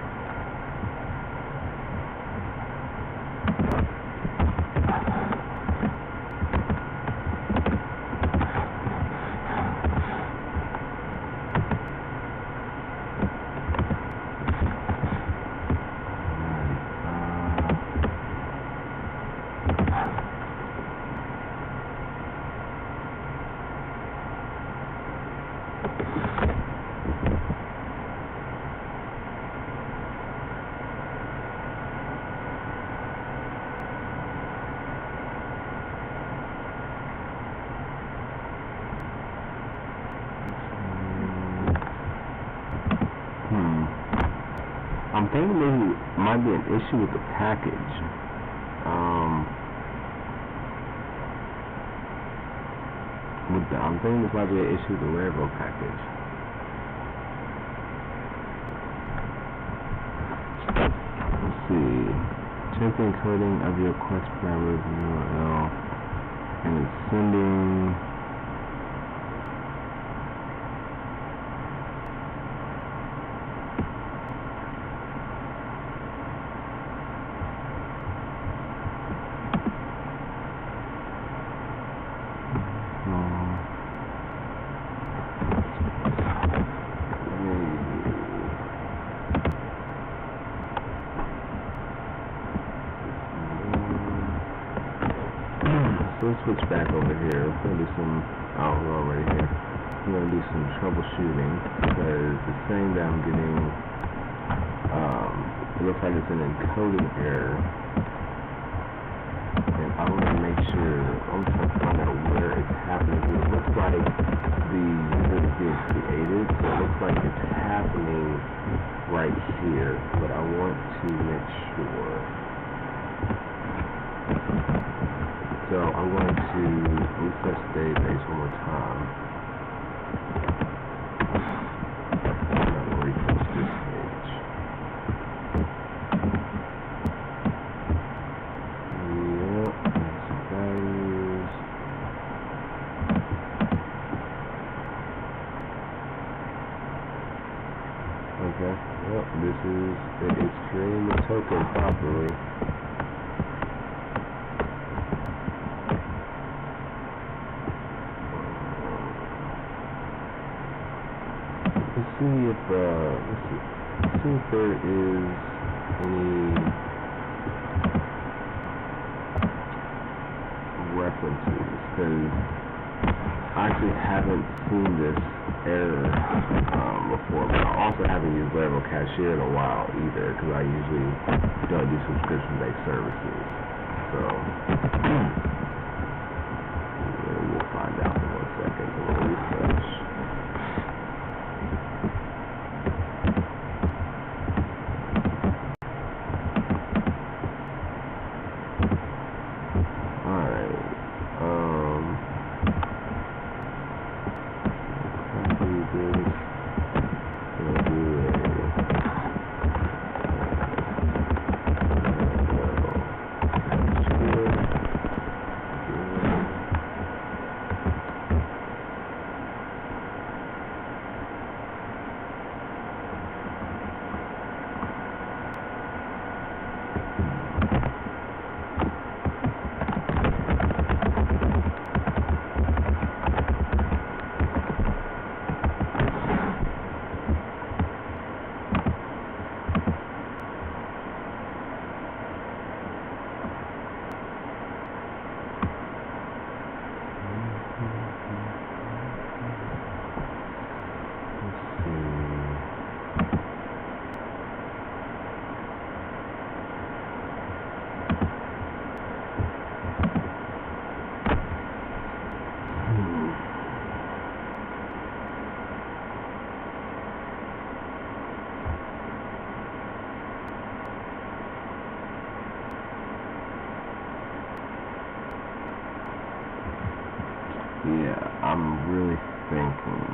I'm thinking maybe it might be an issue with the package. I'm thinking this might be an issue with the Laravel package. Let's see. Check the encoding of your request parameters URL and it's sending. Let's switch back over here. We're going to do some, we're already here. We're going to do some troubleshooting because it's saying that I'm getting, it looks like it's an encoding error. And I want to make sure, I'm trying to find out where it's happening. It looks like the user is being created, so it looks like it's happening right here, but I want to make sure. So I'm going to refresh the database one more time. I'm going to refresh this page. Yep, and some values. Okay, yep, it's creating the token properly. Let's see if there is any references, because I actually haven't seen this error before, but I also haven't used Laravel Cashier in a while either, because I usually don't do subscription-based services. So we'll find out in 1 second. So we'll refresh. Yeah, I'm really thinking.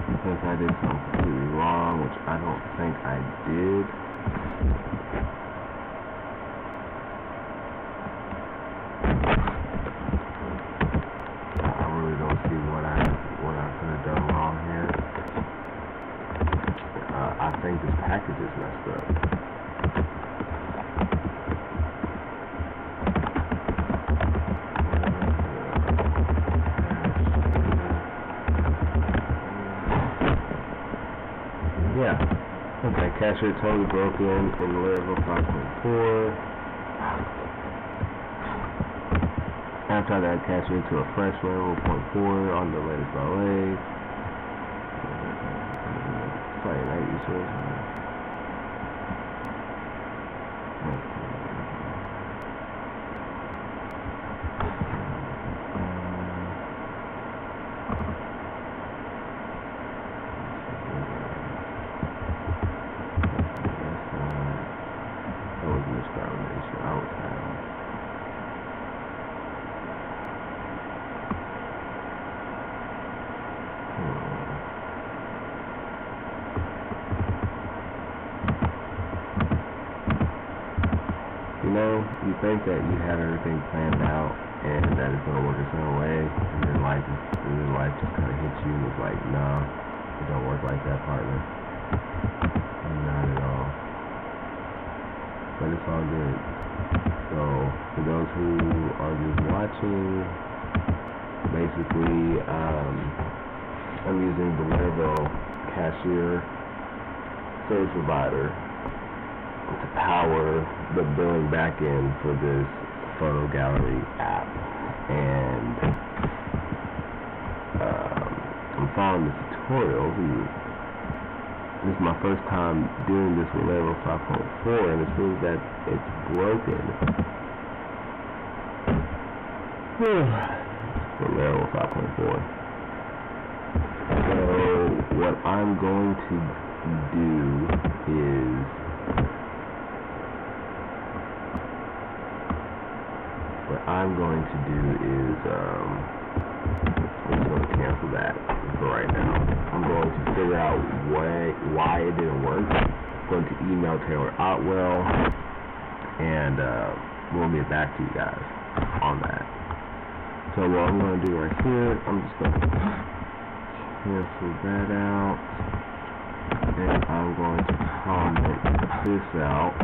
Because I did something completely wrong, which I don't think I did. I really don't see what I could have done wrong here. I think this package is messed up. Yeah. Okay, Cashier totally broken in Laravel 5.4. After I add Cashier to a fresh Laravel 0.4 on the latest ballet. Friday night resources. You think that you have everything planned out and that it's gonna work a certain way, and then life just kind of hits you and it's like, no, it don't work like that, partner. Not at all. But it's all good. So for those who are just watching, basically, I'm using the Laravel Cashier service provider to power the billing backend for this photo gallery app, and I'm following the tutorial. This is my first time doing this with Laravel 5.4, and it seems that it's broken for Laravel 5.4. So what I'm going to do is I'm going to cancel that for right now. I'm going to figure out why it didn't work. I'm going to email Taylor Otwell, and we'll get back to you guys on that. So what I'm going to do right here, I'm just going to cancel that out, and I'm going to comment this out.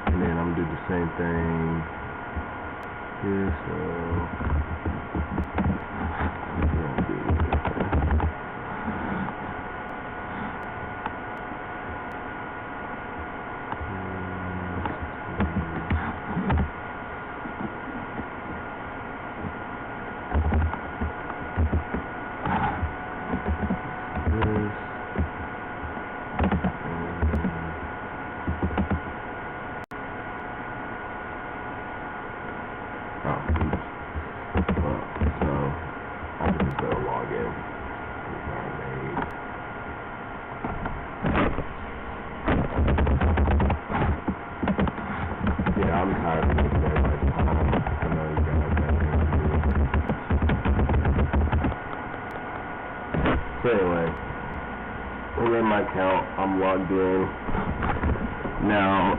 And then I'm going to do the same thing here, so Oh, oops. So I can just go log in. Yeah, I'm tired of wasting everybody's time. I know you guys have things to do. So anyway, I'm in my account. I'm logged in. Now,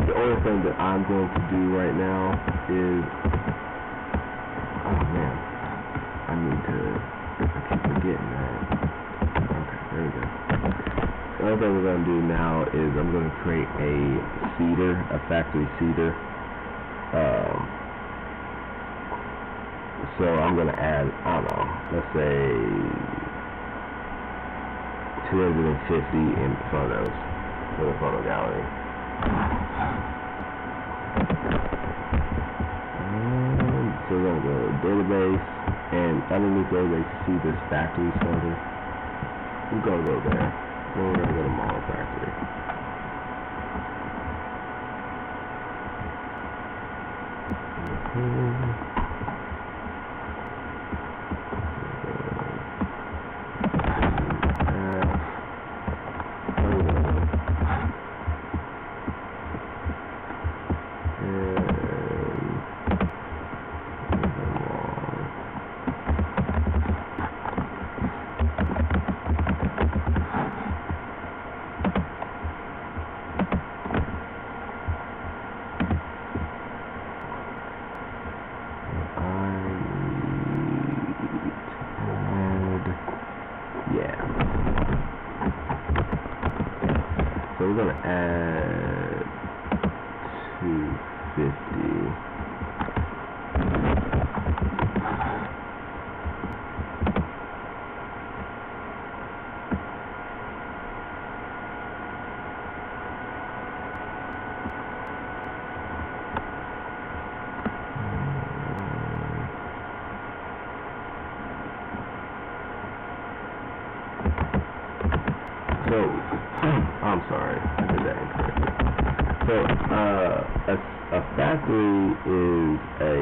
the only thing that I'm going to do right now is, oh man, I keep forgetting that. Okay, there we go. The other thing we're going to do now is I'm going to create a seeder, a factory seeder. So I'm going to add, I don't know, let's say 250 in photos for the photo gallery. So we're going to go to database, and underneath database, see this factory folder. We're going to go there. Then we're going to go to model factory. So we're going to add 250. So, I'm sorry, I did that incorrectly. So, a factory is a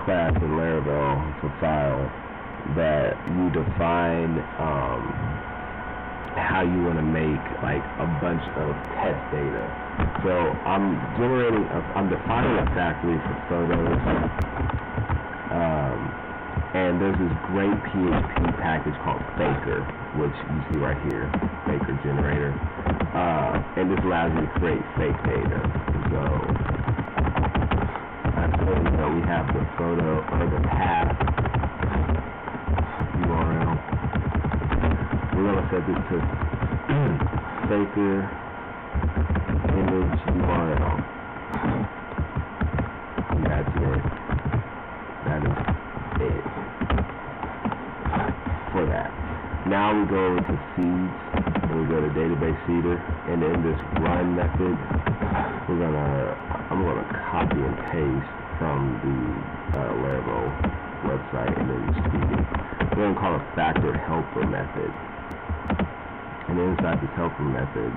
class in Laravel. It's a file that you define how you want to make like a bunch of test data. So I'm defining a factory for photos. And there's this great PHP package called Baker, which you see right here, Baker generator. And this allows you to create fake data. So, we have the photo or the path URL. We're going to set this to Baker image URL. And that's it. That is it for that. Now we go over to seeds, and we go to database seeder, and in this run method, I'm gonna copy and paste from the Laravel website and then speed it. We're gonna call it factor helper method, and inside this helper method,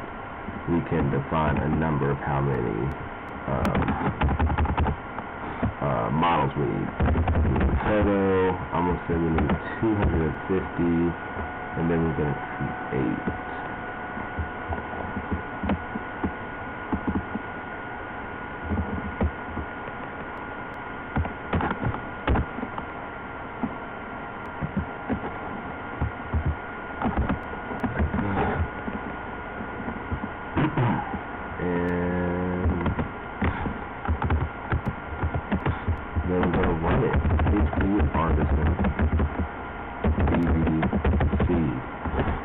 we can define a number of how many models we need. Photo, I'm going to say we need 250, and then we're going to create. Then we're going to run it. HP Artisan DB feed.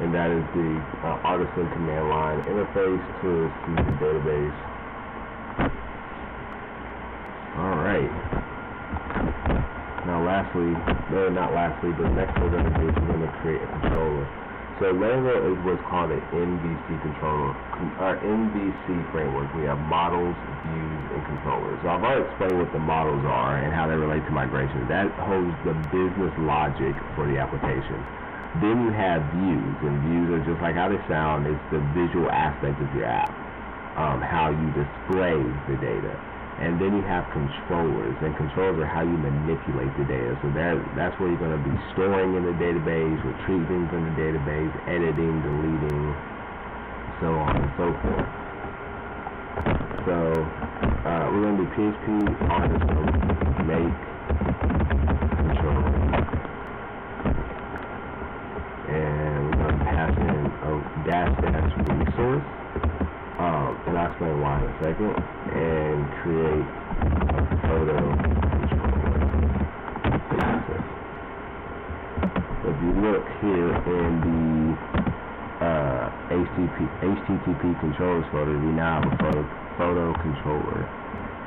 And that is the Artisan command line interface to see the database. Alright. Now but next we're going to do is we're going to create a controller. So Laravel is what's called an MVC controller, MVC framework. We have models, views, and controllers. So I've already explained what the models are and how they relate to migration. That holds the business logic for the application. Then you have views, and views are just like how they sound. It's the visual aspect of your app, how you display the data. And then you have controllers, and controllers are how you manipulate the data. So that's where you're going to be storing in the database, retrieving from the database, editing, deleting, so on and so forth. So we're going to do PHP artist make controller, and we're going to pass in a -- resource. And I'll explain why in a second, and create a photo controller. So if you look here in the HTTP controllers folder, we now have a photo controller,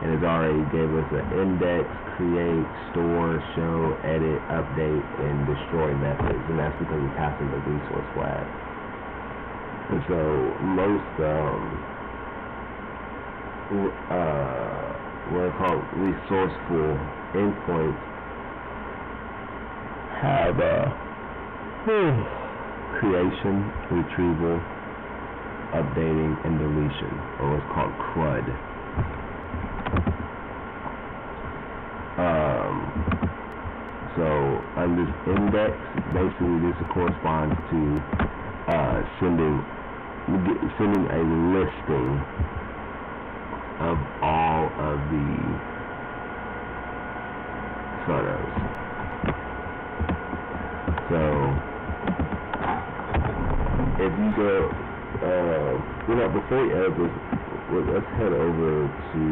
and it's already gave us an index, create, store, show, edit, update, and destroy methods, and that's because we're passing the resource flag. And so most what are called resourceful endpoints have creation, retrieval, updating, and deletion, or what's called CRUD. So on this index, basically this corresponds to sending a listing of all of the photos. So if you go, before we edit this, let's head over to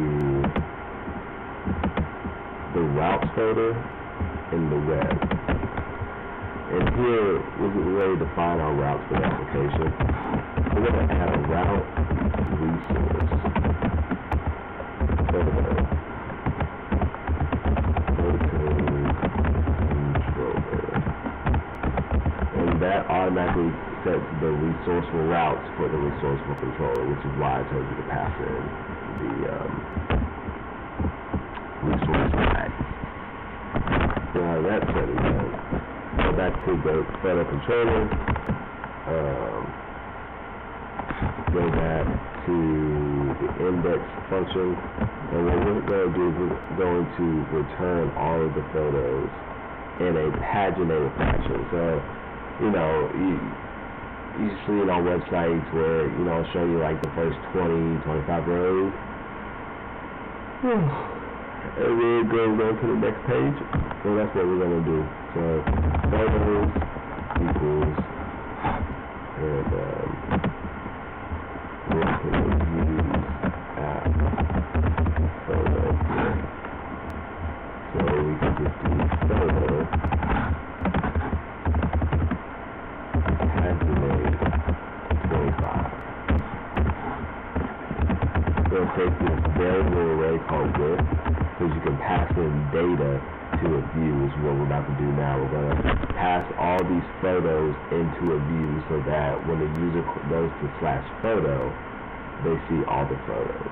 the routes folder in the web. And here we're ready to define our routes for the application. We're going to add a route resource. Controller. And that automatically sets the resourceful routes for the resourceful controller, which is why I told you to pass in the resource flag. Now that's setting done. Go back to the photo controller. Go back to the index function, and what we're going to do is we're going to return all of the photos in a paginated fashion. So, you see it on websites where, show you like the first 20, 25 rows. And then it goes on to the next page. So that's what we're going to do. So, photos equals, and we're going to use photo. So we can just do photo, paginate 25. We'll take this variable array called width, because you can pass in data to a view, is what we're about to do now. We're going to pass all these photos into a view so that when the user goes to /photo, they see all the photos.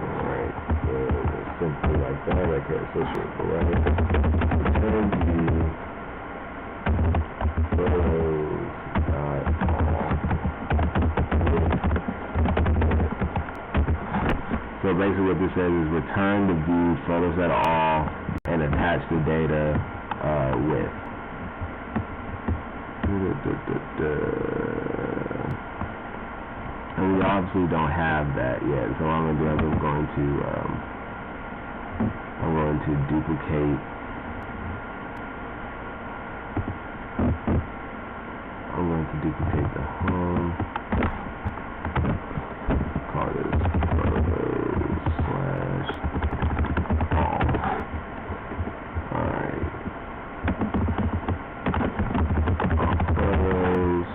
Alright, so simply like that, okay, so return view photos. So basically what this says is return the view photos at all and attach the data with. And we obviously don't have that yet, so what I'm going to do is I'm going to duplicate. I'm going to duplicate the home. Call this photos/all. Alright. Photos.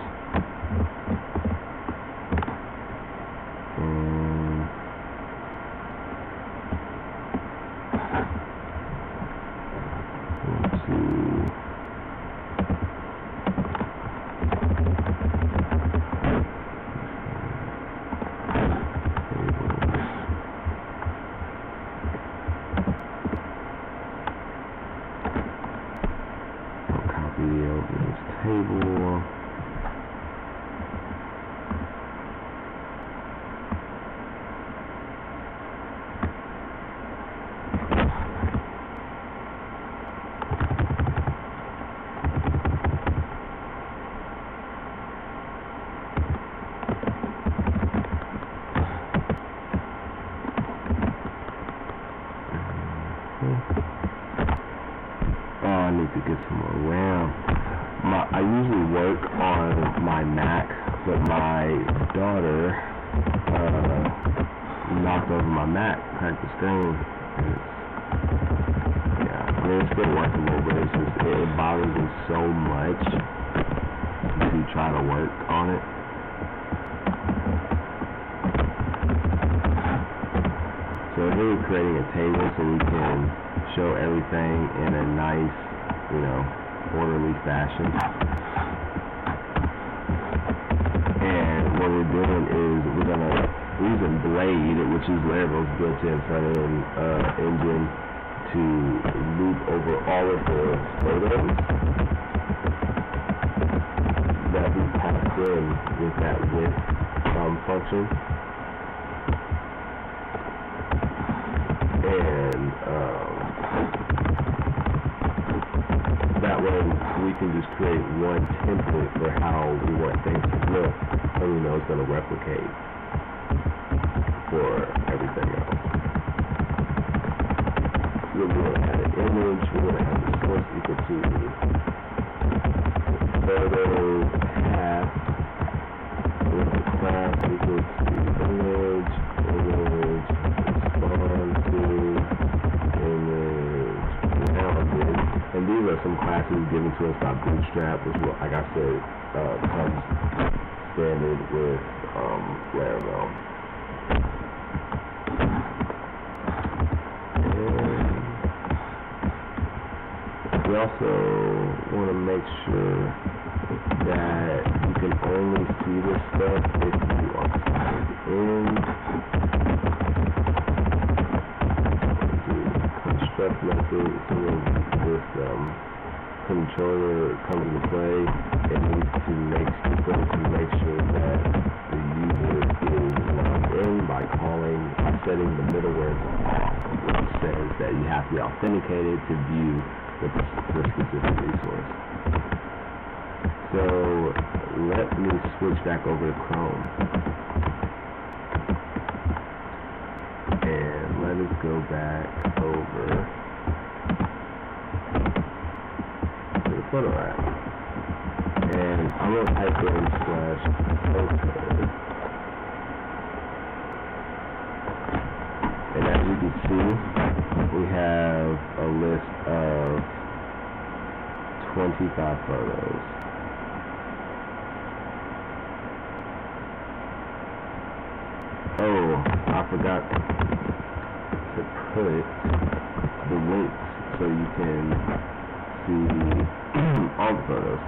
my daughter knocked over my Mac, cracked the screen. I mean, it's still workable, but it's just, it bothers me so much to try to work on it. So here we're creating a table so we can show everything in a nice, orderly fashion. And what we're doing is we're using Blade, which is Laravel's built-in front-end engine, to loop over all of the photos that we passed in with that width function. And that way we can just create one template for how we want things to look, and we know it's going to replicate for everything else. We're going to add an image, we're going to have the source equal to photo path, with the class equal to image, respond to image rounded. And these are some classes given to us by Bootstrap, which, like I said, comes standard with Laravel. We also want to make sure that you can only see this stuff if you are signed in. The construct method, so when this controller comes into play, it needs to make sure that the user is logged in by setting the middleware off, which says that you have to be authenticated to view the specific resource. So let me switch back over to Chrome, and let us go back over to the photo app, and I'm going to type in /photo, and as you can see, we have a list of 25 photos. Oh, I forgot to put the links so you can see all the photos.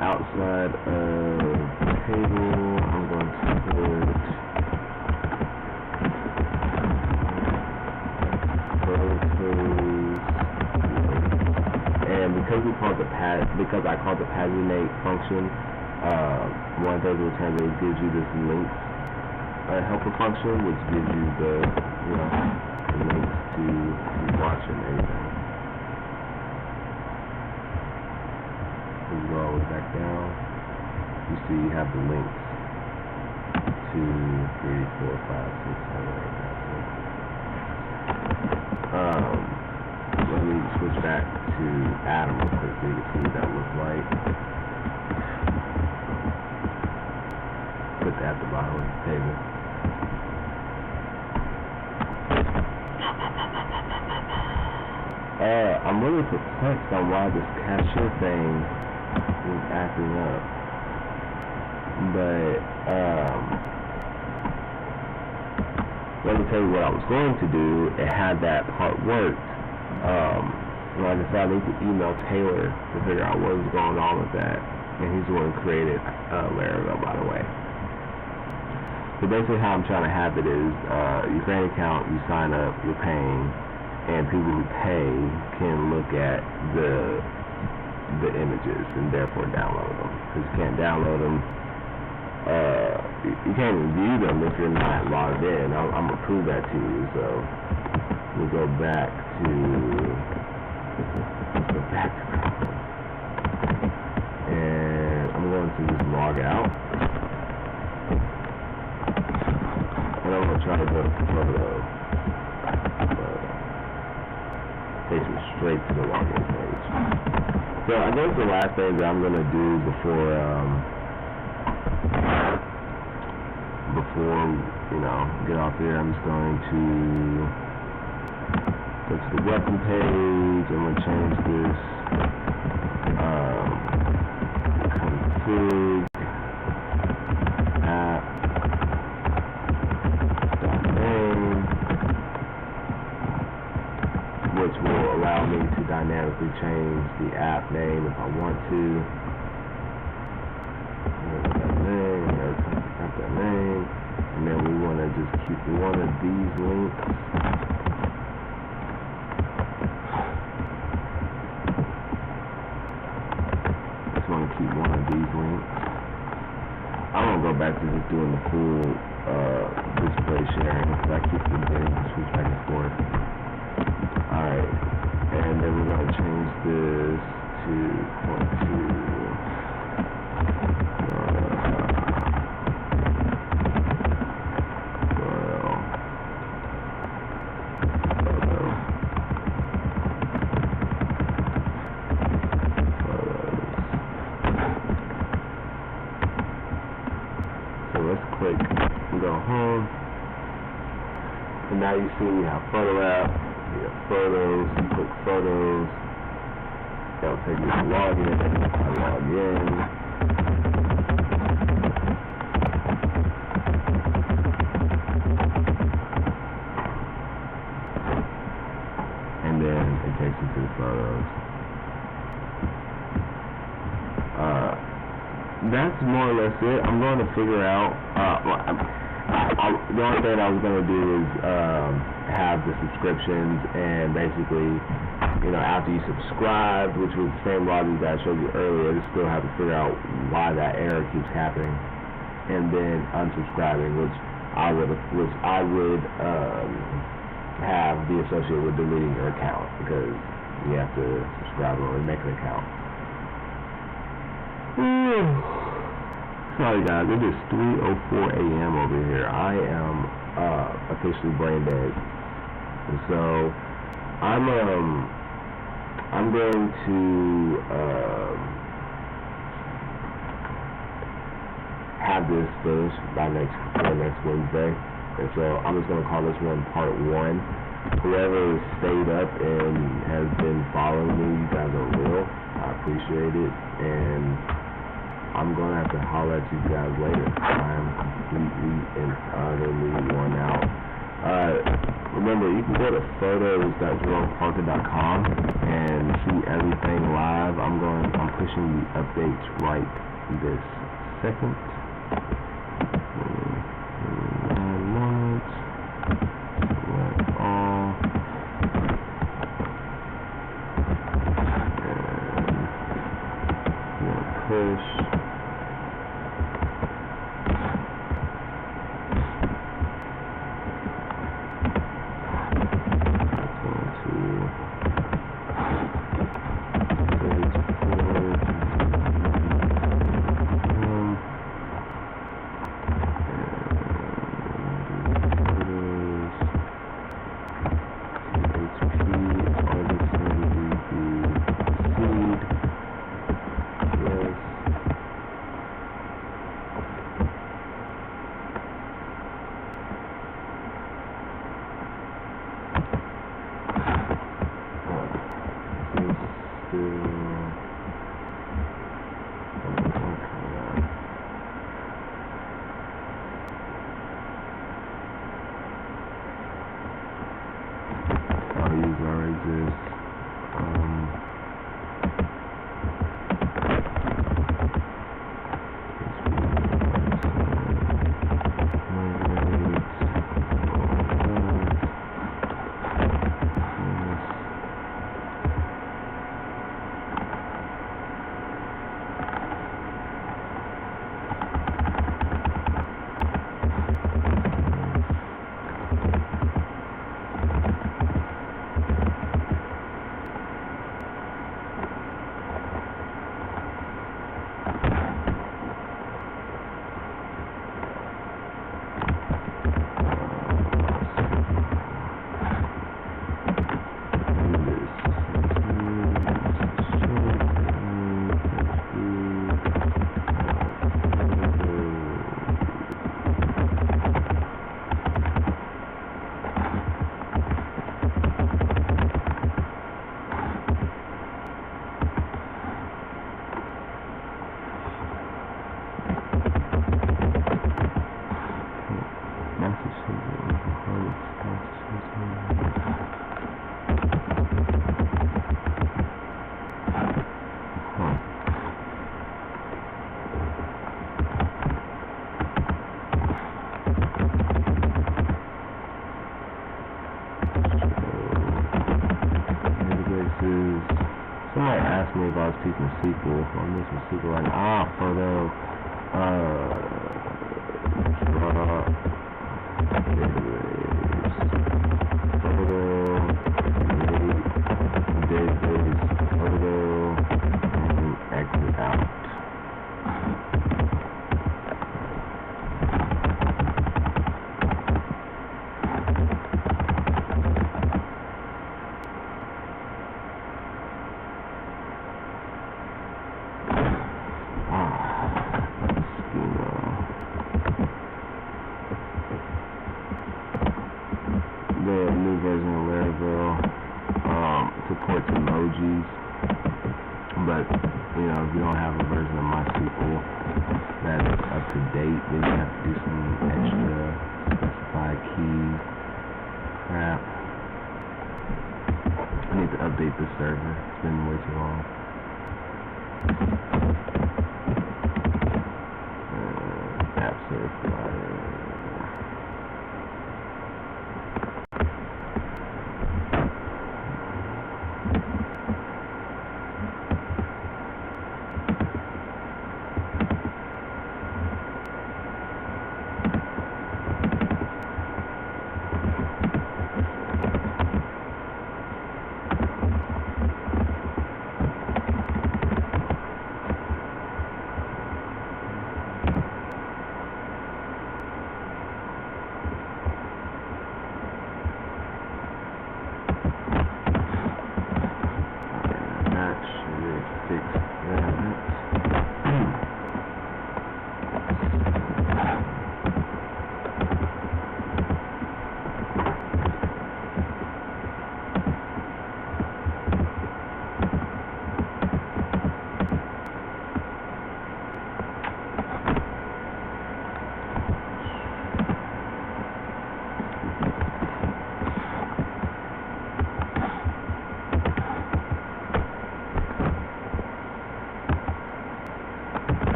Outside of the table, I'm going to put and because I called the paginate function, one of those returns it gives you this links helper function, which gives you the links to watch and everything. We go all the way back down. You see you have the links 2, 3, 4, 5, 6, 7, 8, 9, 10. Let me switch back to Adam real quick so you can see what that looks like. Put that at the bottom of the table. I'm really perplexed on why this cache thing is acting up. But let me tell you what I was going to do. It had that part worked. Like I said, I need to email Taylor to figure out what was going on with that, and he's the one who created Laravel, by the way. So basically how I'm trying to have it is, you create an account, you sign up, you're paying, and people who pay can look at the images and therefore download them. Because you can't download them, you can't even view them if you're not logged in. I'm going to prove that to you. So we'll go back to and I'm going to just log out, and I'm going to try to go to photo. Takes me straight to the login page. So I think the last thing that I'm going to do before before, get off there, I'm just going to go to the welcome page. I'm going to change this config app name, which will allow me to dynamically change the app name if I want to. That name, and then we want to just keep one of these links. Just want to keep one of these links. I'm gonna go back to just doing the full display sharing because I keep getting to switch back and forth. Alright, and then we're gonna change this to point to now you see we have photo app, we have photos, you click photos, that'll take you to login, I log in, and then it takes you to the photos. That's more or less it. I'm going to figure out, the only thing I was going to do is have the subscriptions, and basically, after you subscribe, which was the same logic that I showed you earlier, I just still have to figure out why that error keeps happening, and then unsubscribing, which I would have be associated with deleting your account, because you have to subscribe or make an account. Sorry guys, it is 3:04 a.m. over here. I am officially brain dead. And so I'm going to have this finished by next Wednesday. And so I'm just going to call this one part 1. Whoever stayed up and has been following me, you guys are real. I appreciate it, and I'm going to have to holler at you guys later. I'm completely and utterly worn out. Remember, you can go to photos.jeromeparker.com and see everything live. I'm pushing the updates right this second. 9 moments. Select all. And push. super right now. Photo, draw, database, photo, database, photo, and exit out. The new version of Laravel supports emojis, but you know, if you don't have a version of MySQL that's up to date, then you have to do some extra specify key crap. I need to update the server. It's been way too long. App server provider.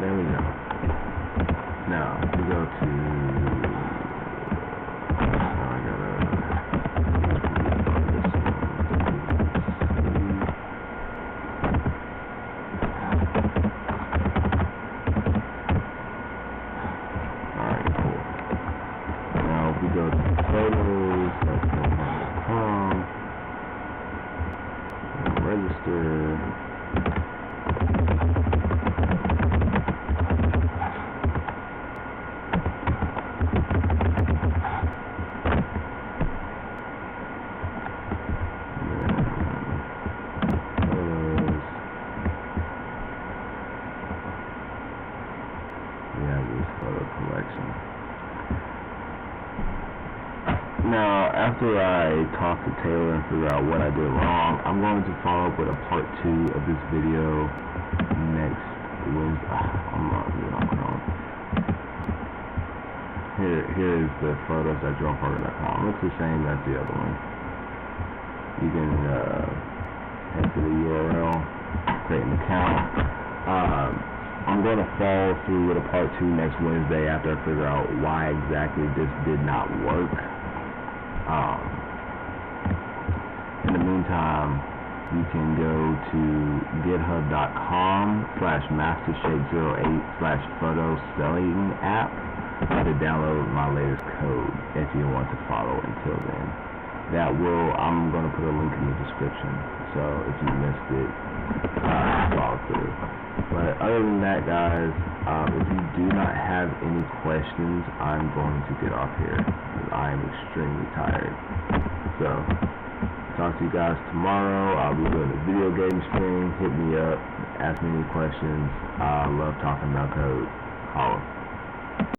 There we go. Now we go to. Now I gotta. Alright, cool. Now we go to photos. That's .com. Register. Collection. Now, after I talk to Taylor and figure out what I did wrong, I'm going to follow up with a part 2 of this video next Wednesday. I'm not on Chrome. Here's the photos at drawparker.com. Looks the same as the other one. You can head to the URL, create an account. I'm going to follow through with a part 2 next Wednesday after I figure out why exactly this did not work. In the meantime, you can go to github.com/mastershake08/photo selling app to download my latest code if you want to follow until then. I'm going to put a link in the description, so if you missed it, follow through. But other than that, guys, if you do not have any questions, I'm going to get off here because I am extremely tired. So, talk to you guys tomorrow. I'll be doing a video game stream. Hit me up. Ask me any questions. I love talking about code. Holla.